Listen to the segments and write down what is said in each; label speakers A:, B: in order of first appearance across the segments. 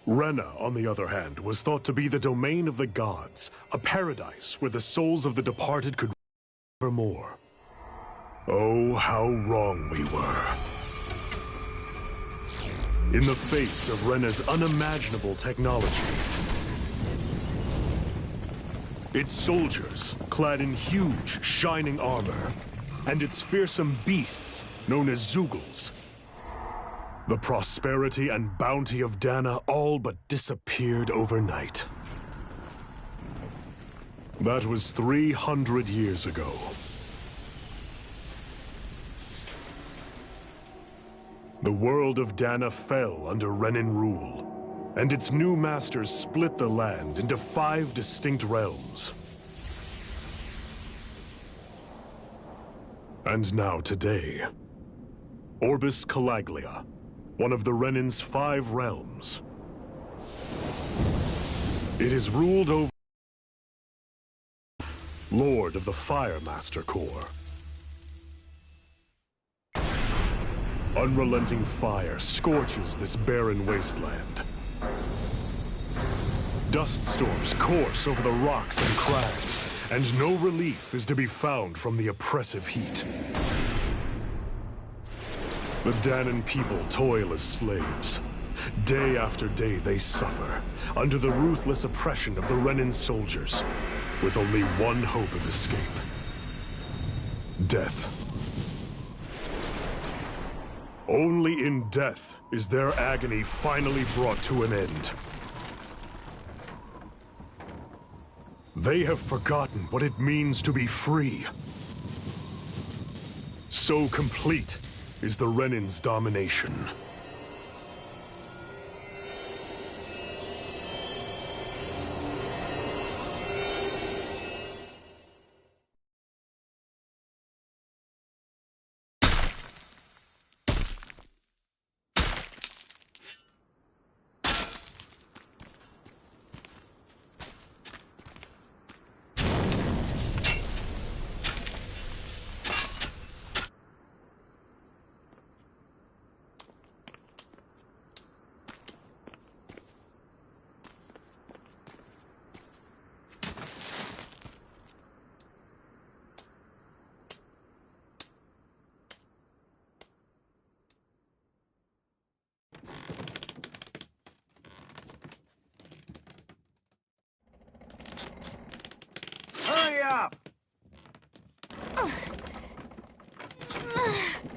A: Rena, on the other hand, was thought to be the domain of the gods, a paradise where the souls of the departed could more. Oh, how wrong we were. In the face of Rena's unimaginable technology, its soldiers, clad in huge, shining armor, and its fearsome beasts, known as Zeugles, the prosperity and bounty of Dana all but disappeared overnight. That was 300 years ago. The world of Dana fell under Renan rule, and its new masters split the land into 5 distinct realms. And now today, Orbis Calaglia, one of the Renan's 5 realms. It is ruled over Lord of the Fire Master Corps. Unrelenting fire scorches this barren wasteland. Dust storms course over the rocks and crags, and no relief is to be found from the oppressive heat. The Danan people toil as slaves. Day after day they suffer, under the ruthless oppression of the Renan soldiers, with only one hope of escape: death. Only in death is their agony finally brought to an end. They have forgotten what it means to be free. So complete is the Renan's domination.
B: Up!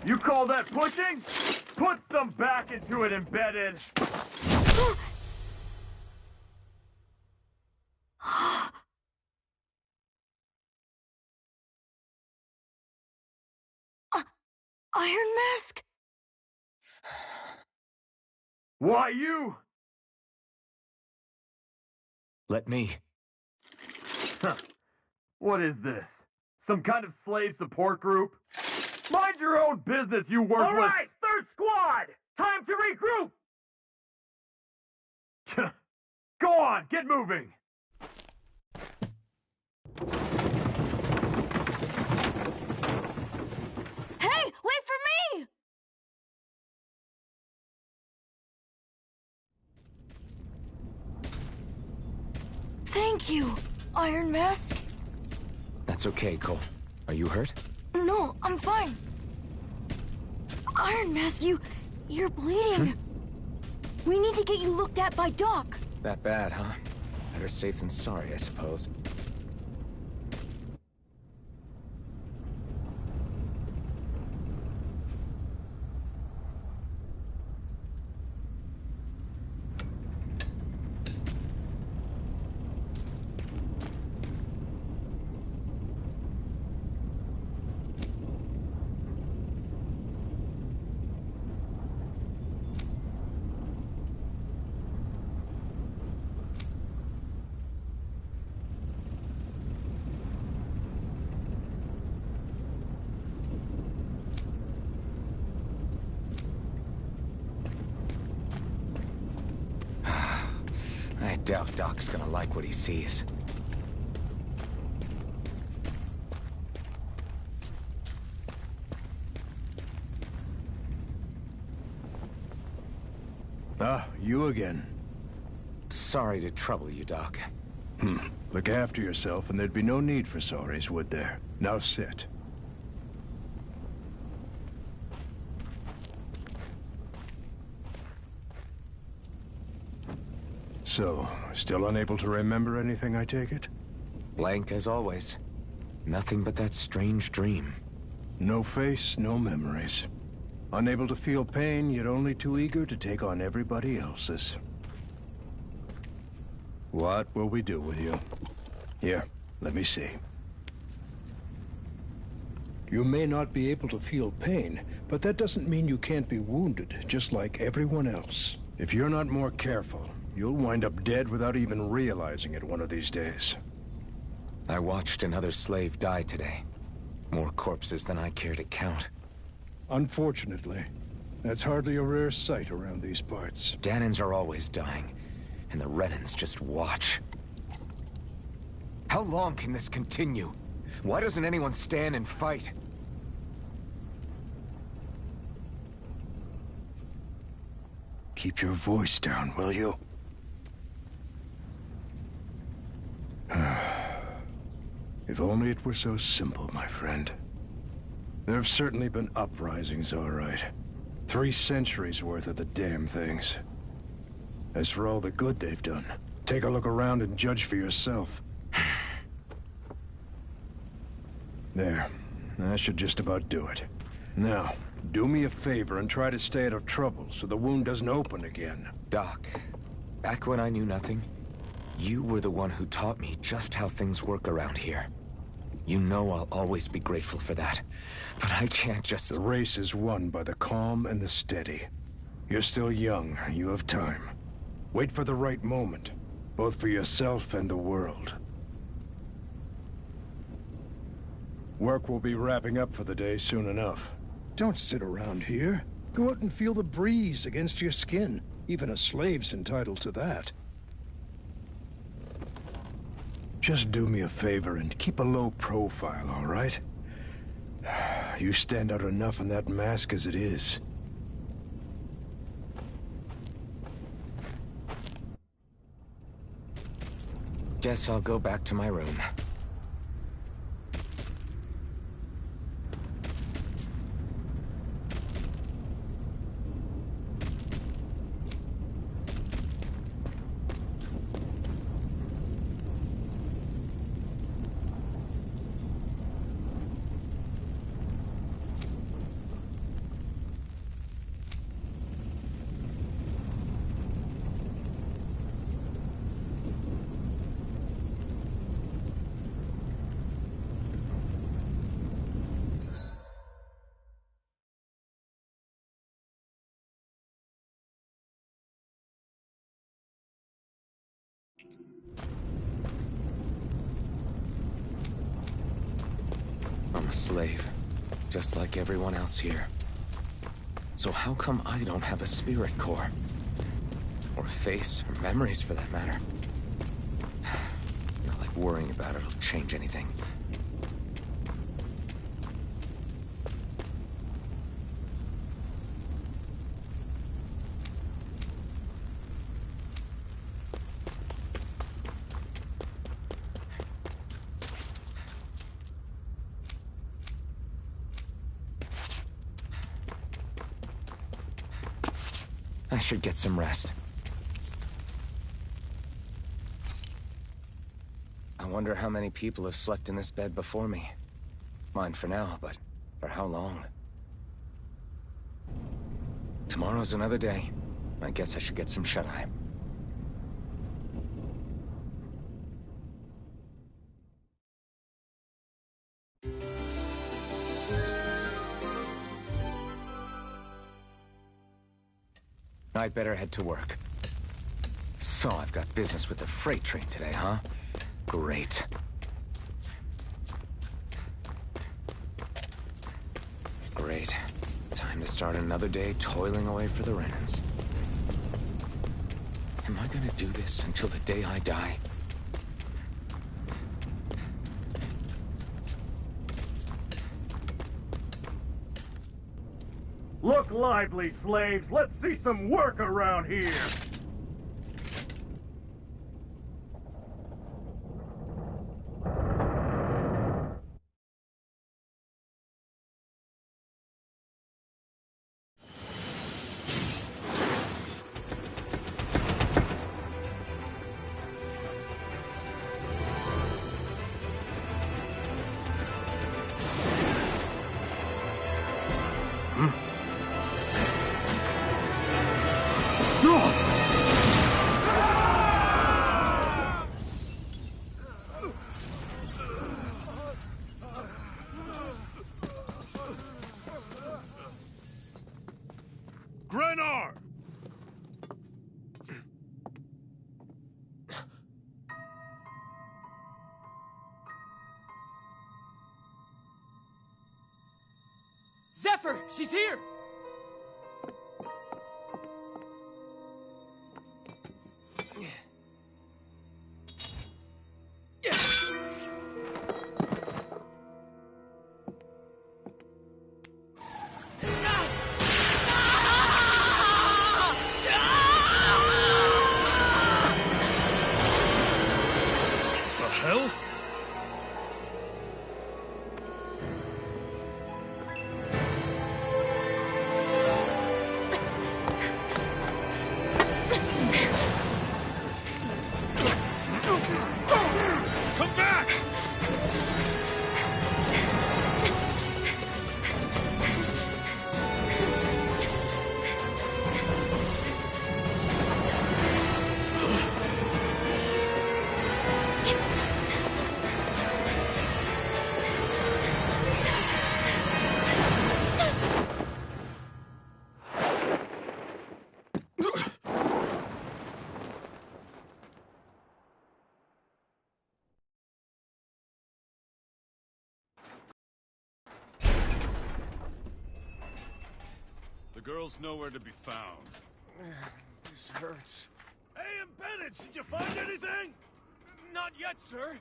B: You call that pushing? Put some back into it, embedded!
C: Iron Mask?
B: Why you?
D: Let me.
B: Huh. What is this? Some kind of slave support group? Mind your own business, you worthless— All right, third squad! Time to regroup! Go on, get moving!
C: Hey, wait for me! Thank you, Iron Mask.
D: That's okay, Cole. Are you hurt?
C: No, I'm fine. Iron Mask, you're bleeding. We need to get you looked at by Doc.
D: That bad, huh? Better safe than sorry, I suppose. I doubt Doc's gonna like what he sees.
E: Ah, you again.
D: Sorry to trouble you, Doc.
E: Look after yourself, and there'd be no need for sorries, would there? Now sit. So, still unable to remember anything, I take it?
D: Blank as always. Nothing but that strange dream.
E: No face, no memories. Unable to feel pain, yet only too eager to take on everybody else's. What will we do with you? Here, let me see. You may not be able to feel pain, but that doesn't mean you can't be wounded, just like everyone else. If you're not more careful, you'll wind up dead without even realizing it one of these days.
D: I watched another slave die today. More corpses than I care to count.
E: Unfortunately, that's hardly a rare sight around these parts.
D: Dahnans are always dying, and the Renans just watch. How long can this continue? Why doesn't anyone stand and fight?
E: Keep your voice down, will you? If only it were so simple, my friend. There have certainly been uprisings, all right. 3 centuries worth of the damn things. As for all the good they've done, take a look around and judge for yourself. There. That should just about do it. Now, do me a favor and try to stay out of trouble so the wound doesn't open again.
D: Doc, back when I knew nothing, you were the one who taught me just how things work around here. You know I'll always be grateful for that. But I can't just...
E: The race is won by the calm and the steady. You're still young. You have time. Wait for the right moment, both for yourself and the world. Work will be wrapping up for the day soon enough. Don't sit around here. Go out and feel the breeze against your skin. Even a slave's entitled to that. Just do me a favor and keep a low profile, all right? You stand out enough in that mask as it is.
D: Guess I'll go back to my room. I'm a slave, just like everyone else here. So how come I don't have a spirit core? Or a face, or memories for that matter? Not like worrying about it'll change anything. I should get some rest. I wonder how many people have slept in this bed before me. Mine for now, but for how long? Tomorrow's another day. I guess I should get some shut-eye. I'd better head to work. So, I've got business with the freight train today, huh? Great. Great. Time to start another day toiling away for the Renans. Am I gonna do this until the day I die?
B: Look lively, slaves! Let's see some work around here!
A: Grenar!
F: Zephyr! She's here!
A: The hell? Come back!
G: The girl's nowhere to be found.
F: This hurts.
A: Hey, Bennett, did you find anything?
F: Not yet, sir.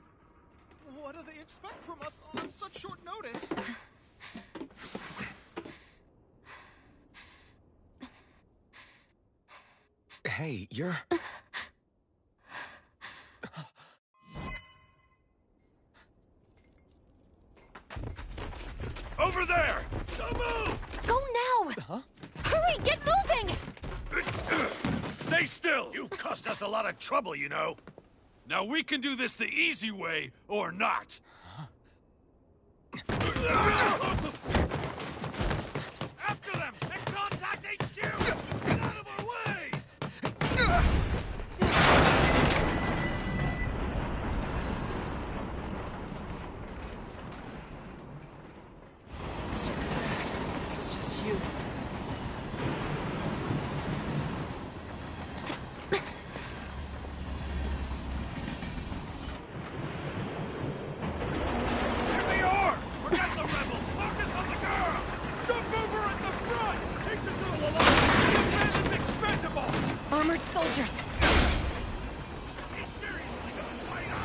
H: What do they expect from us on such short notice?
D: Hey, you're...
A: Over there! Don't move!
C: Go now!
D: Huh?
C: Hurry, get moving!
A: Stay still! You cost us a lot of trouble, you know.
G: Now we can do this the easy way, or not.
A: After them! And contact HQ! Get out of our way!
F: It's just you.
A: Here they are! Forget the rebels! Focus on the girl! Jump over at the front! Take the girl along! The man is expendable!
C: Armored soldiers!
A: Is he seriously gonna fight us?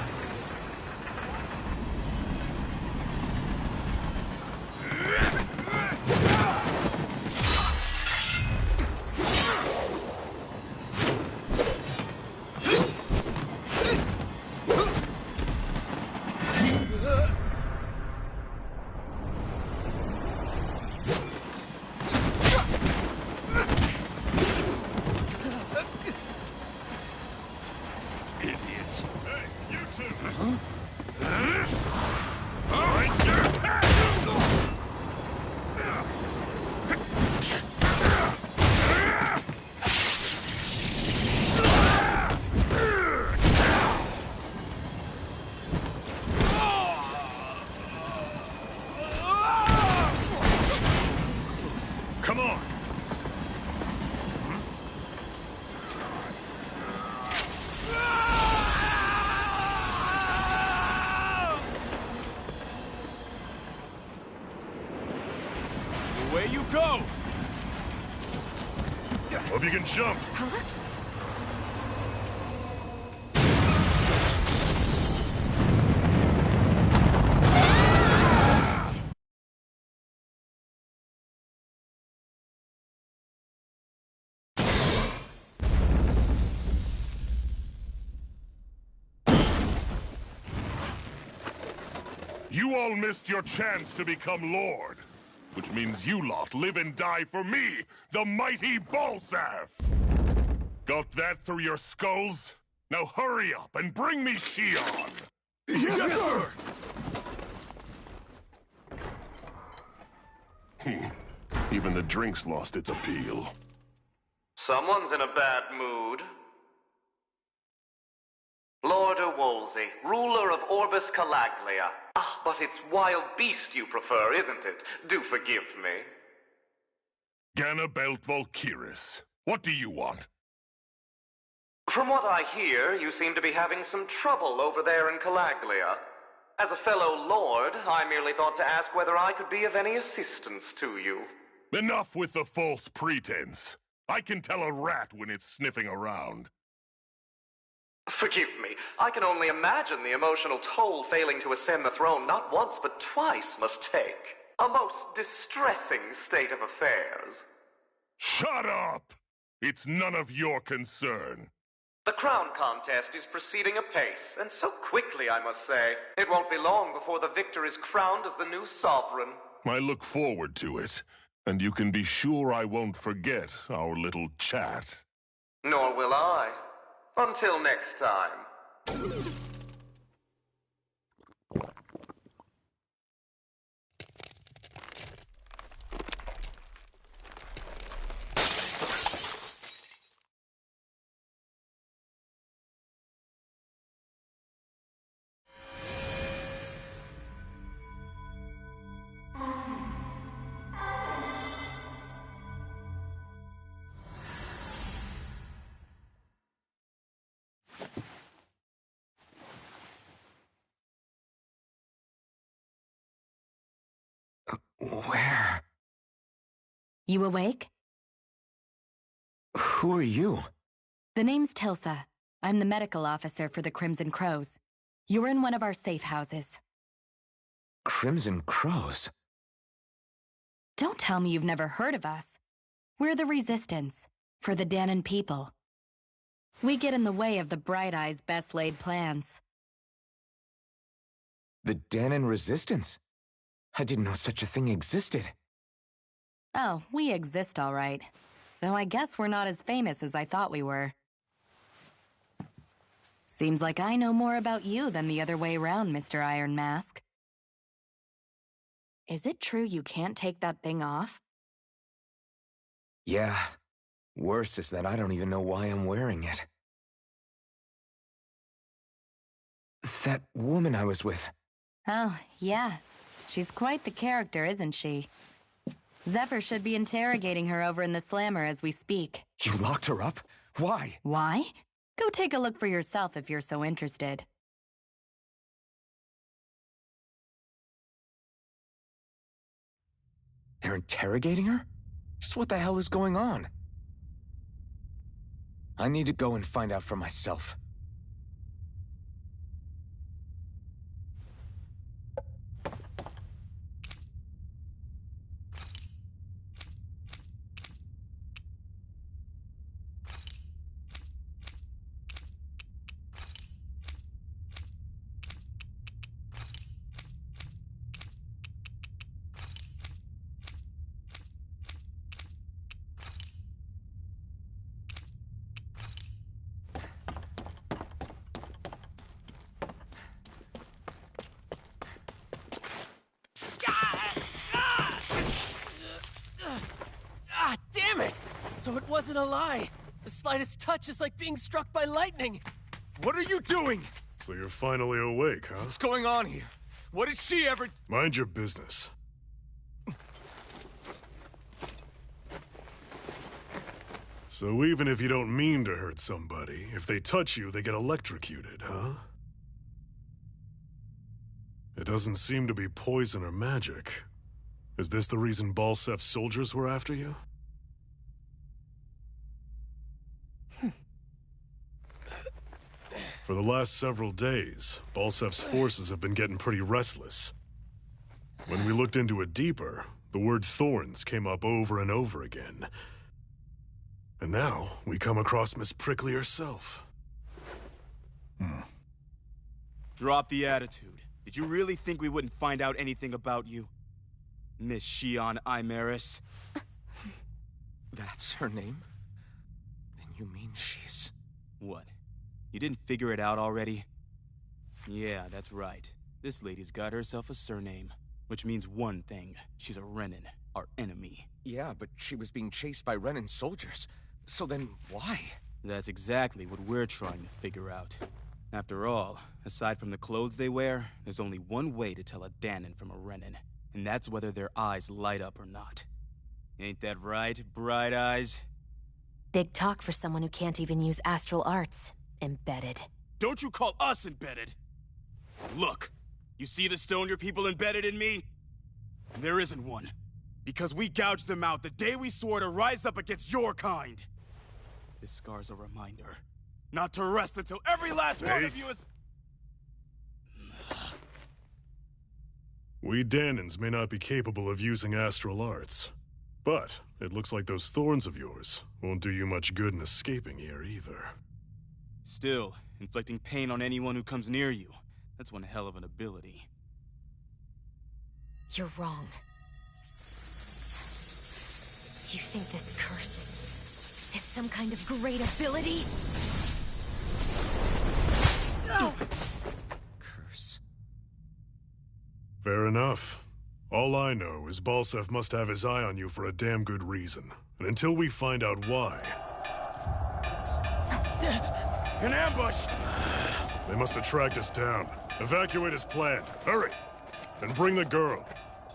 A: Idiots. Hey, you two! All right, sir! Come on!
G: Away you go!
A: Hope you can jump. You all missed your chance to become Lord. Which means you lot live and die for me, the mighty Balsaf! Got that through your skulls? Now hurry up and bring me Shion! Yes, sir! Even the drink's lost its appeal.
I: Someone's in a bad mood. Lord Wolsey, ruler of Orbis Calaglia. Ah, but it's wild beast you prefer, isn't it? Do forgive me.
A: Ganabelt Volkiris. What do you want?
I: From what I hear, you seem to be having some trouble over there in Calaglia. As a fellow lord, I merely thought to ask whether I could be of any assistance to you.
A: Enough with the false pretense. I can tell a rat when it's sniffing around.
I: Forgive me, I can only imagine the emotional toll failing to ascend the throne not once but twice must take. A most distressing state of affairs.
A: Shut up! It's none of your concern.
I: The crown contest is proceeding apace, and so quickly, I must say. It won't be long before the victor is crowned as the new sovereign.
A: I look forward to it, and you can be sure I won't forget our little chat.
I: Nor will I. Until next time.
D: Where?
J: You awake?
D: Who are you?
J: The name's Tilsa. I'm the medical officer for the Crimson Crows. You're in one of our safe houses.
D: Crimson Crows?
J: Don't tell me you've never heard of us. We're the Resistance, for the Dahnan people. We get in the way of the Bright Eyes' best-laid plans.
D: The Dahnan Resistance? I didn't know such a thing existed.
J: Oh, we exist all right. Though I guess we're not as famous as I thought we were. Seems like I know more about you than the other way around, Mr. Iron Mask. Is it true you can't take that thing off?
D: Yeah. Worse is that I don't even know why I'm wearing it. That woman I was with.
J: Oh, yeah. She's quite the character, isn't she? Zephyr should be interrogating her over in the Slammer as we speak.
D: You locked her up? Why?
J: Why? Go take a look for yourself if you're so interested.
D: They're interrogating her? Just what the hell is going on? I need to go and find out for myself.
F: Ah, damn it! So it wasn't a lie. The slightest touch is like being struck by lightning.
G: What are you doing?
A: So you're finally awake, huh?
G: What's going on here? What did she ever...
A: Mind your business. So even if you don't mean to hurt somebody, if they touch you, they get electrocuted, huh? It doesn't seem to be poison or magic. Is this the reason Balsef's soldiers were after you? For the last several days, Balsef's forces have been getting pretty restless. When we looked into it deeper, the word Thorns came up over and over again. And now, we come across Miss Prickly herself.
K: Drop the attitude. Did you really think we wouldn't find out anything about you? Miss Shion Imaris?
D: That's her name? Then you mean she's...
K: What? You didn't figure it out already? Yeah, that's right. This lady's got herself a surname, which means one thing. She's a Renan, our enemy.
D: Yeah, but she was being chased by Renan soldiers. So then, why?
K: That's exactly what we're trying to figure out. After all, aside from the clothes they wear, there's only one way to tell a Dahnan from a Renan, and that's whether their eyes light up or not. Ain't that right, Bright Eyes?
L: Big talk for someone who can't even use astral arts. Embedded.
K: Don't you call us embedded! Look, you see the stone your people embedded in me? There isn't one. Because we gouged them out the day we swore to rise up against your kind. This scar's a reminder. Not to rest until every last one of you is...
A: We Dahnans may not be capable of using astral arts, but it looks like those thorns of yours won't do you much good in escaping here either.
K: Still, inflicting pain on anyone who comes near you, that's one hell of an ability.
L: You're wrong. You think this curse is some kind of great ability? No!
D: Curse.
A: Fair enough. All I know is Balseph must have his eye on you for a damn good reason. And until we find out why...
K: An ambush!
A: They must have tracked us down. Evacuate as planned. Hurry! And bring the girl.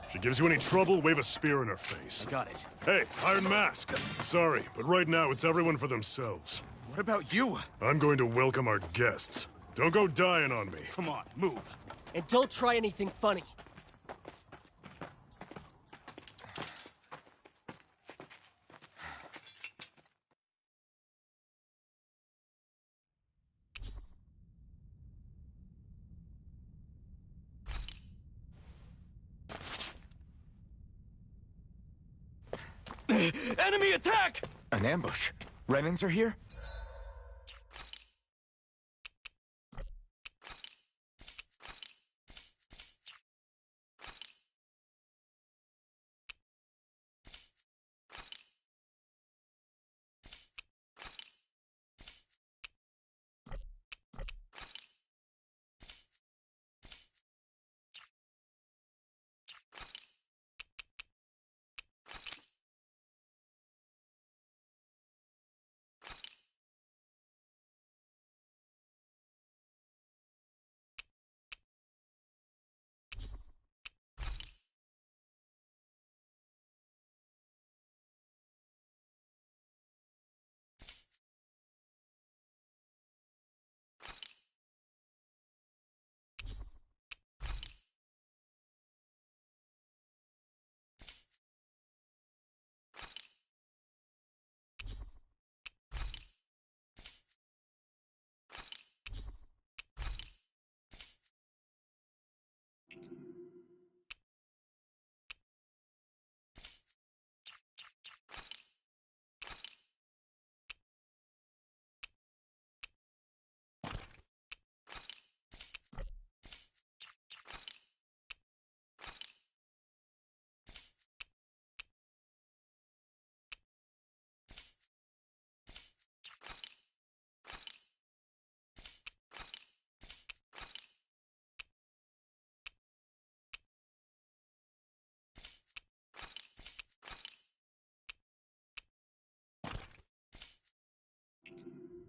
A: If she gives you any trouble, wave a spear in her face.
K: I got it.
A: Hey, Iron Mask. Sorry, but right now it's everyone for themselves.
K: What about you?
A: I'm going to welcome our guests. Don't go dying on me.
K: Come on, move.
F: And don't try anything funny.
K: Enemy attack!
D: An ambush? Renans are here?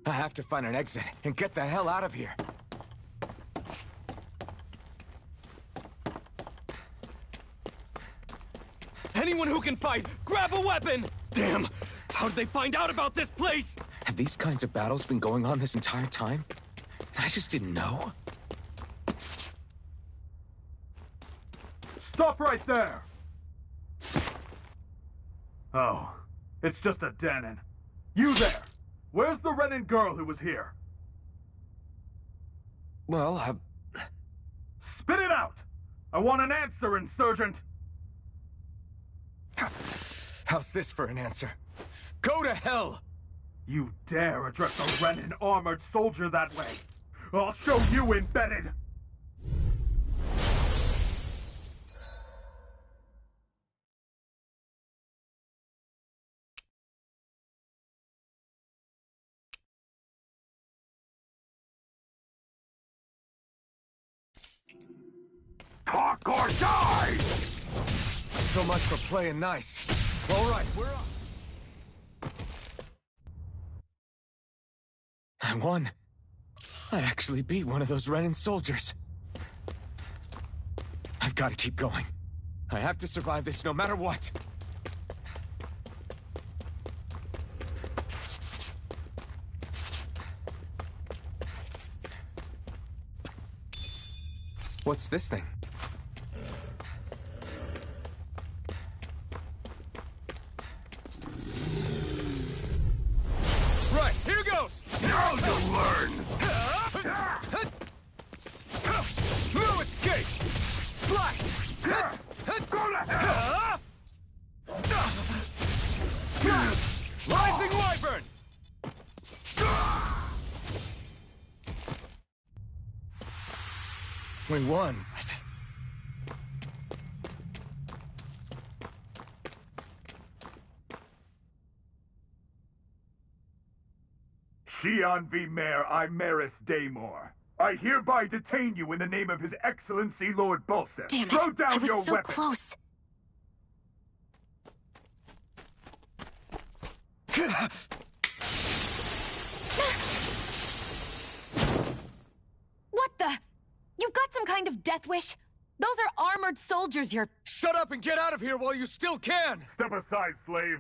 D: I have to find an exit and get the hell out of here.
F: Anyone who can fight, grab a weapon! Damn! How did they find out about this place?
D: Have these kinds of battles been going on this entire time? And I just didn't know?
B: Stop right there! Oh, it's just a Dahnan. You there! Where's the Renan girl who was here?
D: Well,
B: Spit it out! I want an answer, Insurgent!
D: How's this for an answer? Go to hell!
B: You dare address a Renan armored soldier that way? I'll show you embedded! Talk or die!
D: So much for playing nice. All right, we're up. I won. I actually beat one of those Renan soldiers. I've got to keep going. I have to survive this no matter what. What's this thing?
K: Right, here goes!
B: Now you'll learn!
K: No escape! Slide!
B: Go to hell!
K: Rising Wyvern!
D: We won.
B: Xi'an V. Mayor Imaris Daymore. I hereby detain you in the name of His Excellency Lord Bulseth.
C: Damn it!
B: Throw down
C: I was
B: your
C: so
B: weapon.
C: close. What the? You've got some kind of death wish? Those are armored soldiers you're...
K: Shut up and get out of here while you still can!
B: Step aside, slave.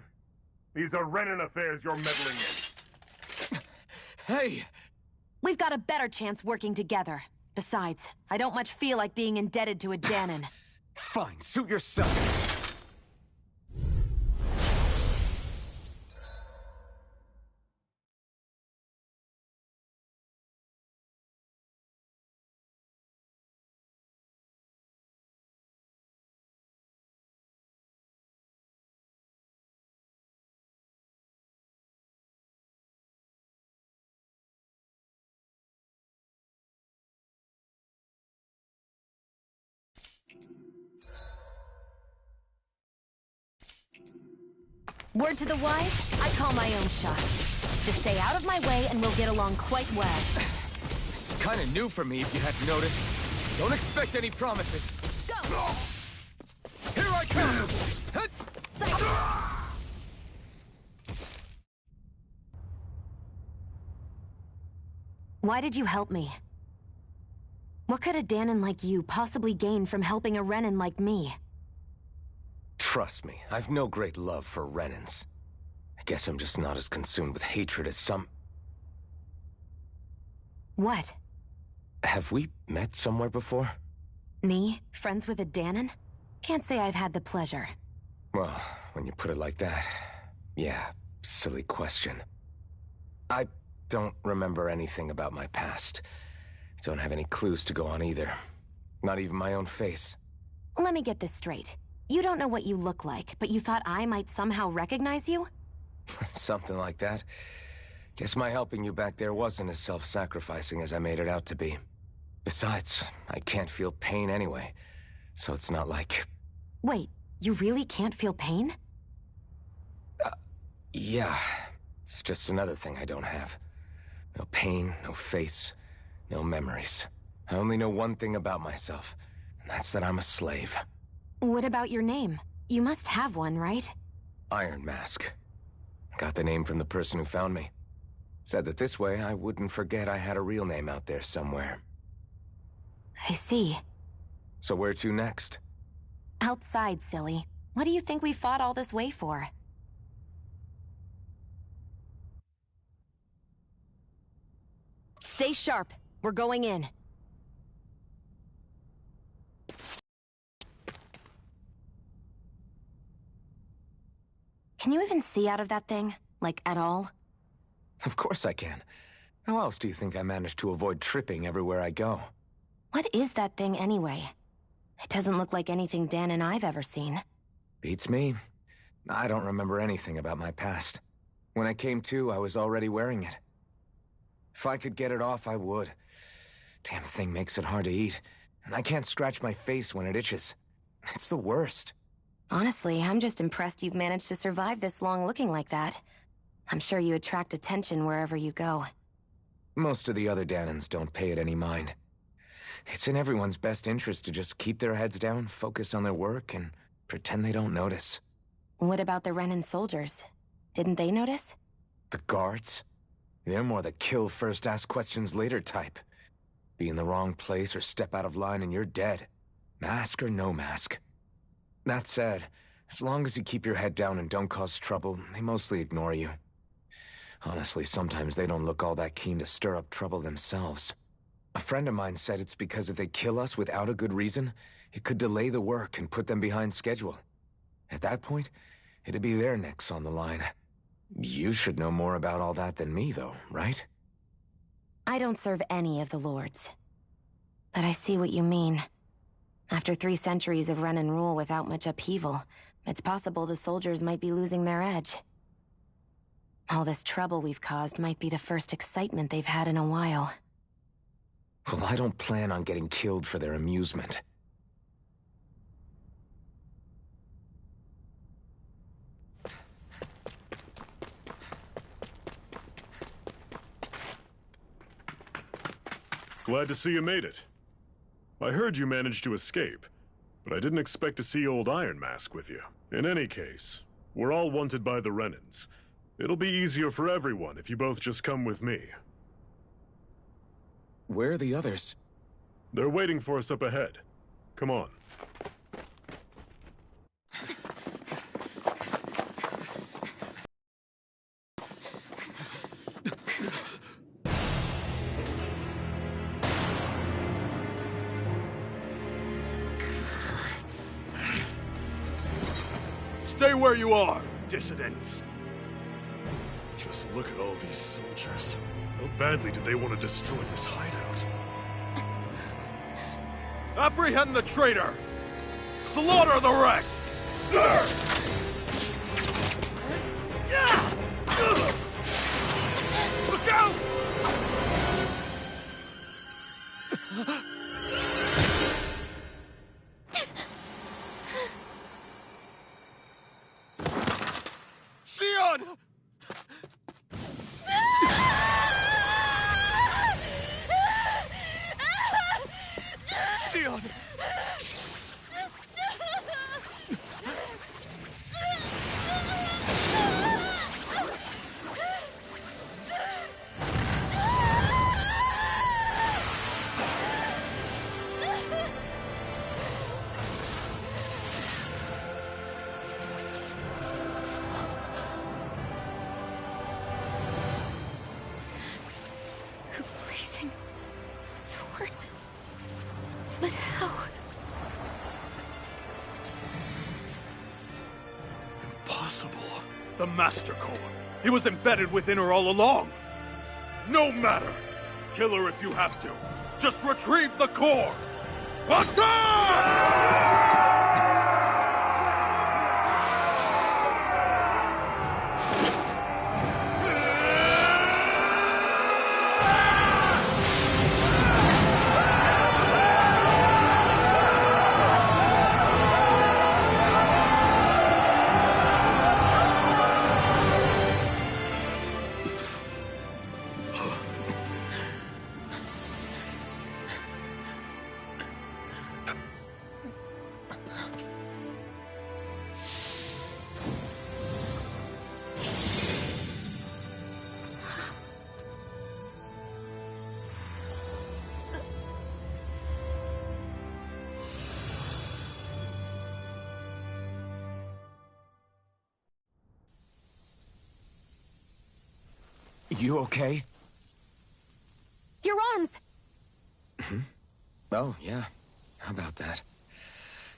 B: These are Renan affairs you're meddling in.
K: Hey!
C: We've got a better chance working together. Besides, I don't much feel like being indebted to a Danon.
D: Fine, suit yourself.
C: Word to the wise, I call my own shot. Just stay out of my way and we'll get along quite well.
D: This is kind of new for me, if you hadn't noticed. Don't expect any promises.
C: Go!
K: Here I come!
C: Why did you help me? What could a Danon like you possibly gain from helping a Renan like me?
D: Trust me, I've no great love for Renans. I guess I'm just not as consumed with hatred as some...
C: What?
D: Have we met somewhere before?
C: Me? Friends with a Danon? Can't say I've had the pleasure.
D: Well, when you put it like that, yeah, silly question. I don't remember anything about my past. Don't have any clues to go on either. Not even my own face.
C: Let me get this straight. You don't know what you look like, but you thought I might somehow recognize you?
D: Something like that. Guess my helping you back there wasn't as self-sacrificing as I made it out to be. Besides, I can't feel pain anyway, so it's not like...
C: Wait, you really can't feel pain?
D: Yeah. It's just another thing I don't have. No pain, no face, no memories. I only know one thing about myself, and that's that I'm a slave.
C: What about your name? You must have one, right?
D: Iron Mask. Got the name from the person who found me. Said that this way I wouldn't forget I had a real name out there somewhere.
C: I see.
D: So where to next?
C: Outside, silly. What do you think we fought all this way for? Stay sharp. We're going in. Can you even see out of that thing? Like, at all?
D: Of course I can. How else do you think I managed to avoid tripping everywhere I go?
C: What is that thing anyway? It doesn't look like anything Dan and I've ever seen.
D: Beats me. I don't remember anything about my past. When I came to, I was already wearing it. If I could get it off, I would. Damn thing makes it hard to eat, and I can't scratch my face when it itches. It's the worst.
C: Honestly, I'm just impressed you've managed to survive this long looking like that. I'm sure you attract attention wherever you go.
D: Most of the other Danons don't pay it any mind. It's in everyone's best interest to just keep their heads down, focus on their work, and pretend they don't notice.
C: What about the Renan soldiers? Didn't they notice?
D: The guards? They're more the kill first, ask questions later type. Be in the wrong place or step out of line and you're dead. Mask or no mask. That said, as long as you keep your head down and don't cause trouble, they mostly ignore you. Honestly, sometimes they don't look all that keen to stir up trouble themselves. A friend of mine said it's because if they kill us without a good reason, it could delay the work and put them behind schedule. At that point, it'd be their necks on the line. You should know more about all that than me, though, right?
C: I don't serve any of the lords. But I see what you mean. After 3 centuries of run and rule without much upheaval, it's possible the soldiers might be losing their edge. All this trouble we've caused might be the first excitement they've had in a while.
D: Well, I don't plan on getting killed for their amusement.
A: Glad to see you made it. I heard you managed to escape, but I didn't expect to see old Iron Mask with you. In any case, we're all wanted by the Renans. It'll be easier for everyone if you both just come with me.
D: Where are the others?
A: They're waiting for us up ahead. Come on.
B: Stay where you are, dissidents.
A: Just look at all these soldiers. How badly did they want to destroy this hideout?
B: Apprehend the traitor! Slaughter the rest!
K: Look out! Sion! Sion!
L: Blazing sword. But how?
A: Impossible.
B: The Master Core. He was embedded within her all along. No matter. Kill her if you have to. Just retrieve the core. Attack!
D: You okay?
C: Your arms!
D: Oh, yeah. How about that?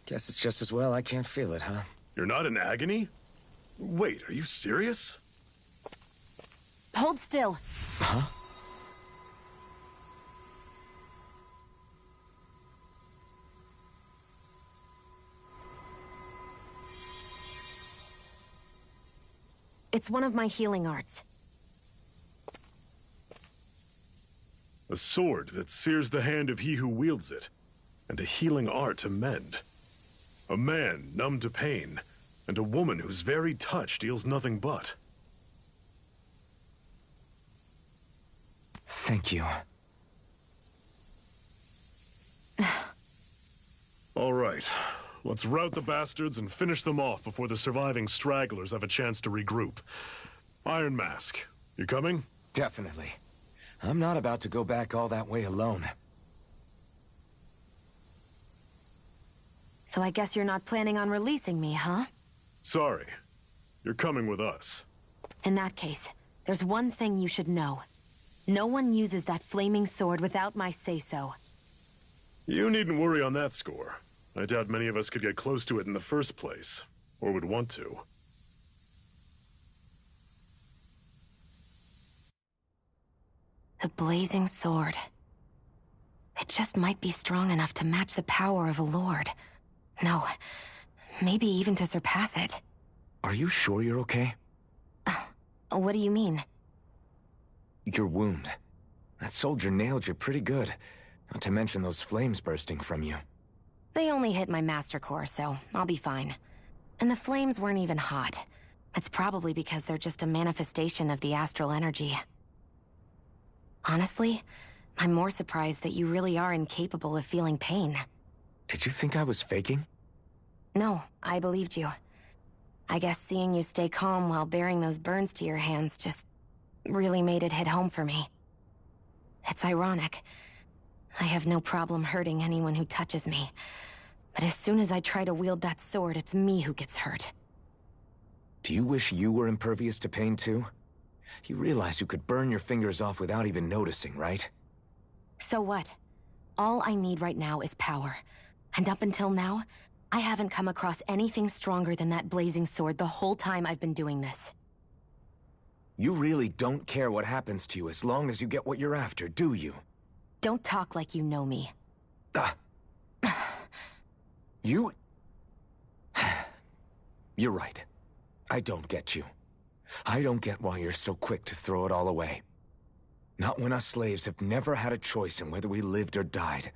D: Guess it's just as well I can't feel it, huh?
A: You're not in agony? Wait, are you serious?
C: Hold still.
D: Huh?
C: It's one of my healing arts.
A: A sword that sears the hand of he who wields it, and a healing art to mend. A man numb to pain, and a woman whose very touch deals nothing but.
D: Thank you.
A: All right, let's rout the bastards and finish them off before the surviving stragglers have a chance to regroup. Iron Mask, you coming?
D: Definitely. I'm not about to go back all that way alone.
C: So I guess you're not planning on releasing me, huh?
A: Sorry. You're coming with us.
C: In that case, there's one thing you should know. No one uses that flaming sword without my say-so.
A: You needn't worry on that score. I doubt many of us could get close to it in the first place, or would want to.
C: The blazing sword. It just might be strong enough to match the power of a lord. No, maybe even to surpass it.
D: Are you sure you're okay?
C: What do you mean?
D: Your wound. That soldier nailed you pretty good. Not to mention those flames bursting from you.
C: They only hit my master core, so I'll be fine. And the flames weren't even hot. It's probably because they're just a manifestation of the astral energy. Honestly, I'm more surprised that you really are incapable of feeling pain.
D: Did you think I was faking?
C: No, I believed you. I guess seeing you stay calm while bearing those burns to your hands just really made it hit home for me. It's ironic. I have no problem hurting anyone who touches me. But as soon as I try to wield that sword, it's me who gets hurt.
D: Do you wish you were impervious to pain too? You realize you could burn your fingers off without even noticing, right?
C: So what? All I need right now is power. And up until now, I haven't come across anything stronger than that blazing sword the whole time I've been doing this.
D: You really don't care what happens to you as long as you get what you're after, do you?
C: Don't talk like you know me.
D: You... You're right. I don't get you. I don't get why you're so quick to throw it all away. Not when us slaves have never had a choice in whether we lived or died.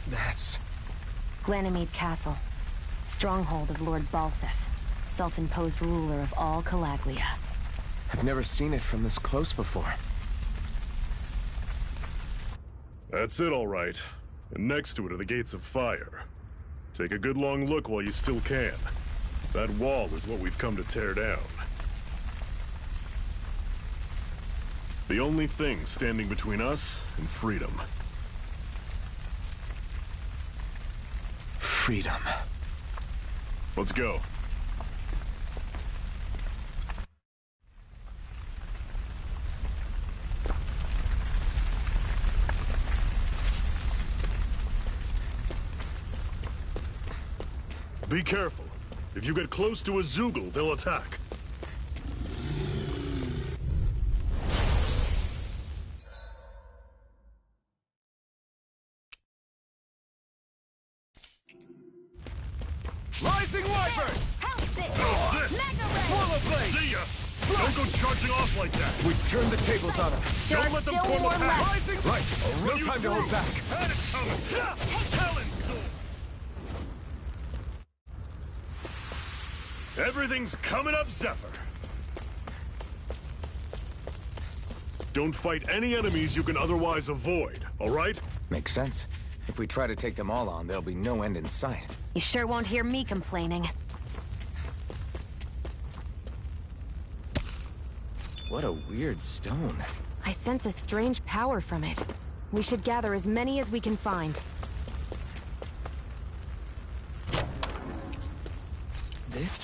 D: That's...
C: Glanimede Castle. Stronghold of Lord Balseph, self-imposed ruler of all Calaglia.
D: I've never seen it from this close before.
A: That's it, all right. And next to it are the Gates of Fire. Take a good long look while you still can. That wall is what we've come to tear down. The only thing standing between us and freedom.
D: Freedom.
A: Let's go. Be careful. If you get close to a Zeugle, they'll attack.
B: Rising Wyvern!
A: See ya! Don't go charging off like that!
D: We've turned the tables on them.
A: Don't let them form a pack!
D: Right, no time to hold back.
A: Had it coming! Talon Sword! Everything's coming up, Zephyr. Don't fight any enemies you can otherwise avoid, all right?
D: Makes sense. If we try to take them all on, there'll be no end in sight.
C: You sure won't hear me complaining.
D: What a weird stone.
C: I sense a strange power from it. We should gather as many as we can find.
D: This?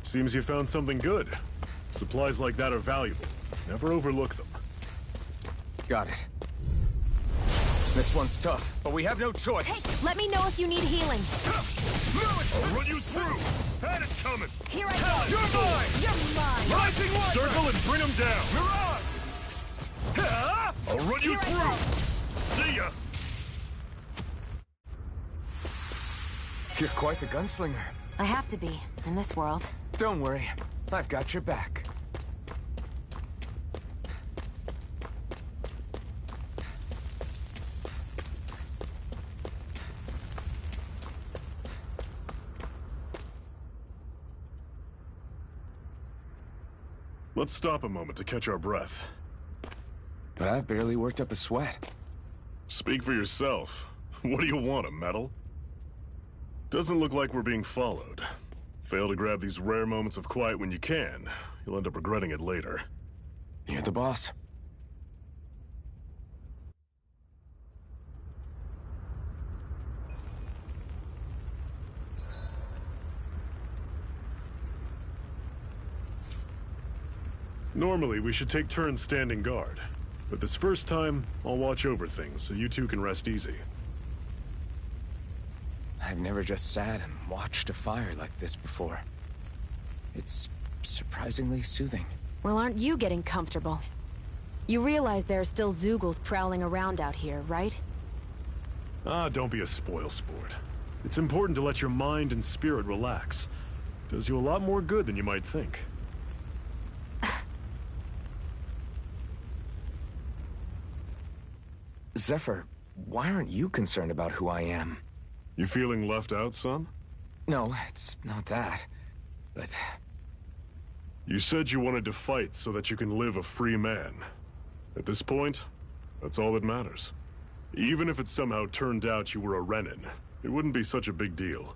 A: Seems you found something good. Supplies like that are valuable. Never overlook them.
D: Got it. This one's tough, but we have no choice.
C: Hey, let me know if you need healing.
A: I'll run you through! Had it coming!
C: Here I go!
A: You're mine!
C: You're mine!
A: Rising Watcher! Circle and bring him down!
G: Mirage!
A: I'll run you through! See ya!
D: You're quite the gunslinger.
C: I have to be, in this world.
D: Don't worry. I've got your back.
A: Let's stop a moment to catch our breath.
D: But I've barely worked up a sweat.
A: Speak for yourself. What do you want, a medal? Doesn't look like we're being followed. Fail to grab these rare moments of quiet when you can. You'll end up regretting it later.
D: You're the boss.
A: Normally, we should take turns standing guard. But this first time, I'll watch over things so you two can rest easy.
D: I've never just sat and watched a fire like this before. It's surprisingly soothing.
C: Well, aren't you getting comfortable? You realize there are still Zeugles prowling around out here, right?
A: Ah, don't be a spoilsport. It's important to let your mind and spirit relax. Does you a lot more good than you might think.
D: Zephyr, why aren't you concerned about who I am?
A: You feeling left out, son?
D: No, it's not that. But...
A: You said you wanted to fight so that you can live a free man. At this point, that's all that matters. Even if it somehow turned out you were a Renin, it wouldn't be such a big deal.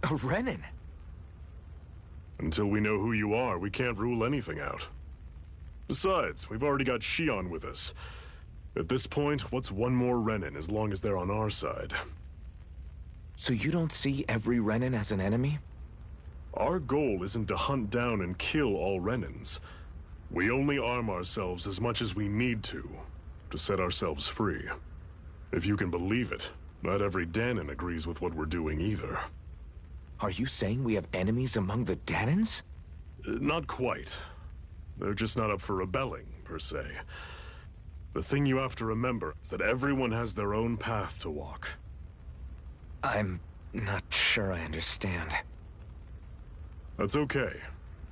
D: A Renin?
A: Until we know who you are, we can't rule anything out. Besides, we've already got Shion with us. At this point, what's one more Renin as long as they're on our side?
D: So you don't see every Renin as an enemy?
A: Our goal isn't to hunt down and kill all Renins. We only arm ourselves as much as we need to set ourselves free. If you can believe it, not every Dahnan agrees with what we're doing either.
D: Are you saying we have enemies among the Dahnans?
A: Not quite. They're just not up for rebelling, per se. The thing you have to remember is that everyone has their own path to walk.
D: I'm not sure I understand.
A: That's okay.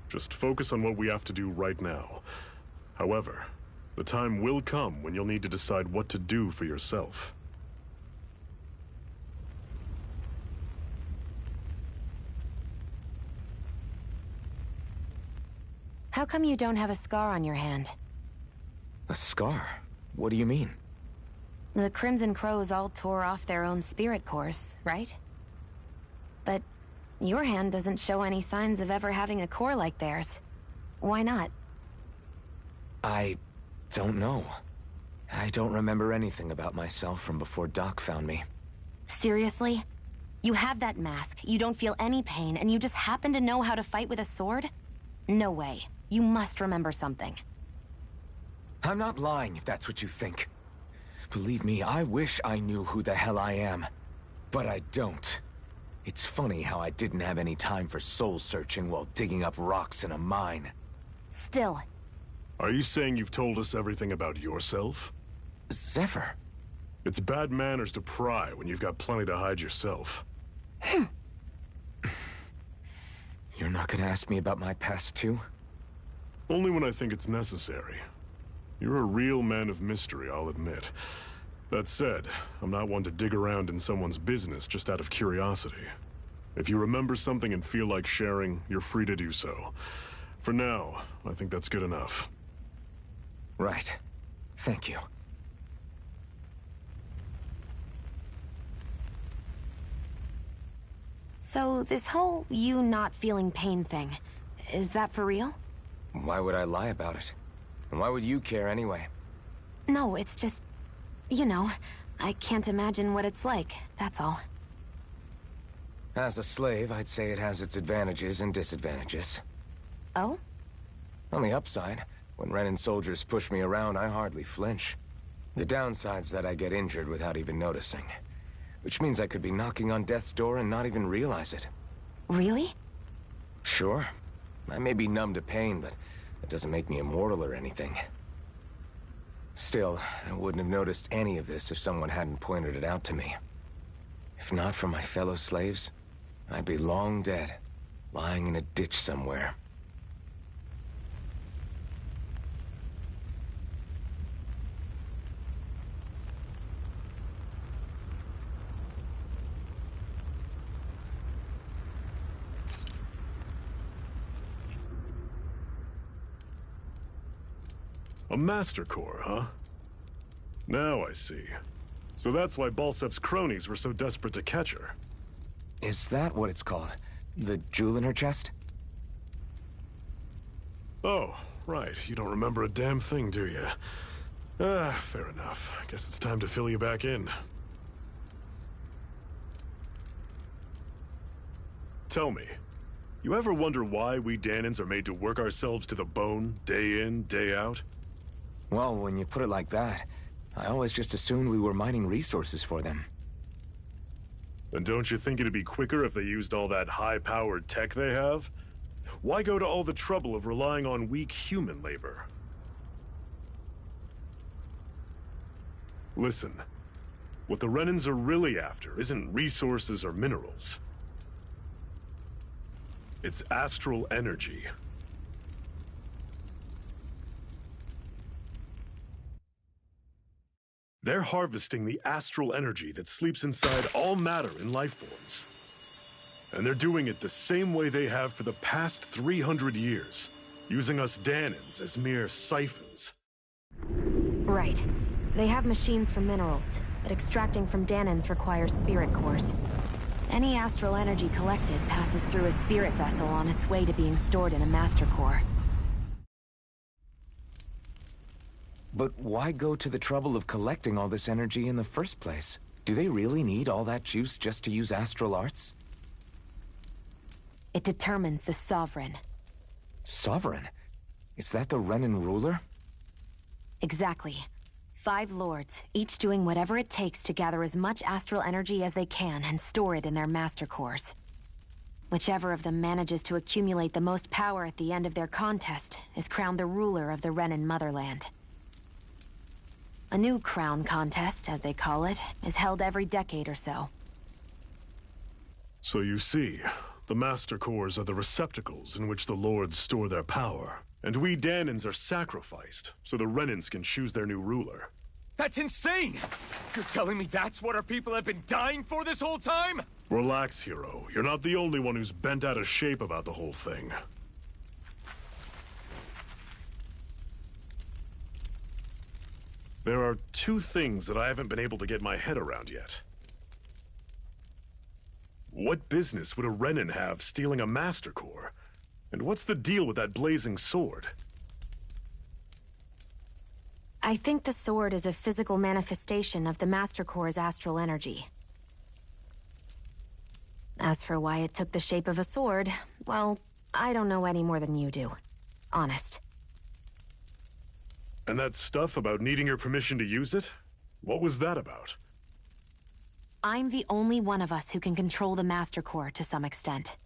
A: Just focus on what we have to do right now. However, the time will come when you'll need to decide what to do for yourself.
C: How come you don't have a scar on your hand?
D: A scar? What do you mean?
C: The Crimson Crows all tore off their own spirit cores, right? But your hand doesn't show any signs of ever having a core like theirs. Why not?
D: I don't know. I don't remember anything about myself from before Doc found me.
C: Seriously? You have that mask, you don't feel any pain, and you just happen to know how to fight with a sword? No way. You must remember something.
D: I'm not lying if that's what you think. Believe me, I wish I knew who the hell I am. But I don't. It's funny how I didn't have any time for soul-searching while digging up rocks in a mine.
C: Still.
A: Are you saying you've told us everything about yourself?
D: Zephyr.
A: It's bad manners to pry when you've got plenty to hide yourself.
D: You're not gonna ask me about my past, too?
A: Only when I think it's necessary. You're a real man of mystery, I'll admit. That said, I'm not one to dig around in someone's business just out of curiosity. If you remember something and feel like sharing, you're free to do so. For now, I think that's good enough.
D: Right. Thank you.
C: So, this whole you not feeling pain thing, is that for real?
D: Why would I lie about it? And why would you care anyway?
C: No, it's just... You know, I can't imagine what it's like, that's all.
D: As a slave, I'd say it has its advantages and disadvantages.
C: Oh?
D: On the upside, when Renan soldiers push me around, I hardly flinch. The downside's that I get injured without even noticing. Which means I could be knocking on death's door and not even realize it.
C: Really?
D: Sure. I may be numb to pain, but it doesn't make me immortal or anything. Still, I wouldn't have noticed any of this if someone hadn't pointed it out to me. If not for my fellow slaves, I'd be long dead, lying in a ditch somewhere.
A: A Master Core, huh? Now I see. So that's why Balsef's cronies were so desperate to catch her.
D: Is that what it's called? The jewel in her chest?
A: Oh, right. You don't remember a damn thing, do you? Fair enough. Guess it's time to fill you back in. Tell me, you ever wonder why we Dahnans are made to work ourselves to the bone, day in, day out?
D: Well, when you put it like that, I always just assumed we were mining resources for them.
A: And don't you think it'd be quicker if they used all that high-powered tech they have? Why go to all the trouble of relying on weak human labor? Listen, what the Renans are really after isn't resources or minerals. It's astral energy. They're harvesting the astral energy that sleeps inside all matter in life forms. And they're doing it the same way they have for the past 300 years, using us Dahnans as mere siphons.
C: Right. They have machines for minerals, but extracting from Dahnans requires spirit cores. Any astral energy collected passes through a spirit vessel on its way to being stored in a Master Core.
D: But why go to the trouble of collecting all this energy in the first place? Do they really need all that juice just to use astral arts?
C: It determines the Sovereign.
D: Sovereign? Is that the Renan ruler?
C: Exactly. 5 lords, each doing whatever it takes to gather as much astral energy as they can and store it in their Master Cores. Whichever of them manages to accumulate the most power at the end of their contest is crowned the ruler of the Renan motherland. A new crown contest, as they call it, is held every decade or so.
A: So you see, the Master Cores are the receptacles in which the Lords store their power. And we Dahnans are sacrificed, so the Renans can choose their new ruler.
K: That's insane! You're telling me that's what our people have been dying for this whole time?
A: Relax, hero. You're not the only one who's bent out of shape about the whole thing. There are 2 things that I haven't been able to get my head around yet. What business would a Renan have stealing a Master Core? And what's the deal with that blazing sword?
C: I think the sword is a physical manifestation of the Master Core's astral energy. As for why it took the shape of a sword, well, I don't know any more than you do. Honest.
A: And that stuff about needing your permission to use it? What was that about?
C: I'm the only one of us who can control the Master Core to some extent.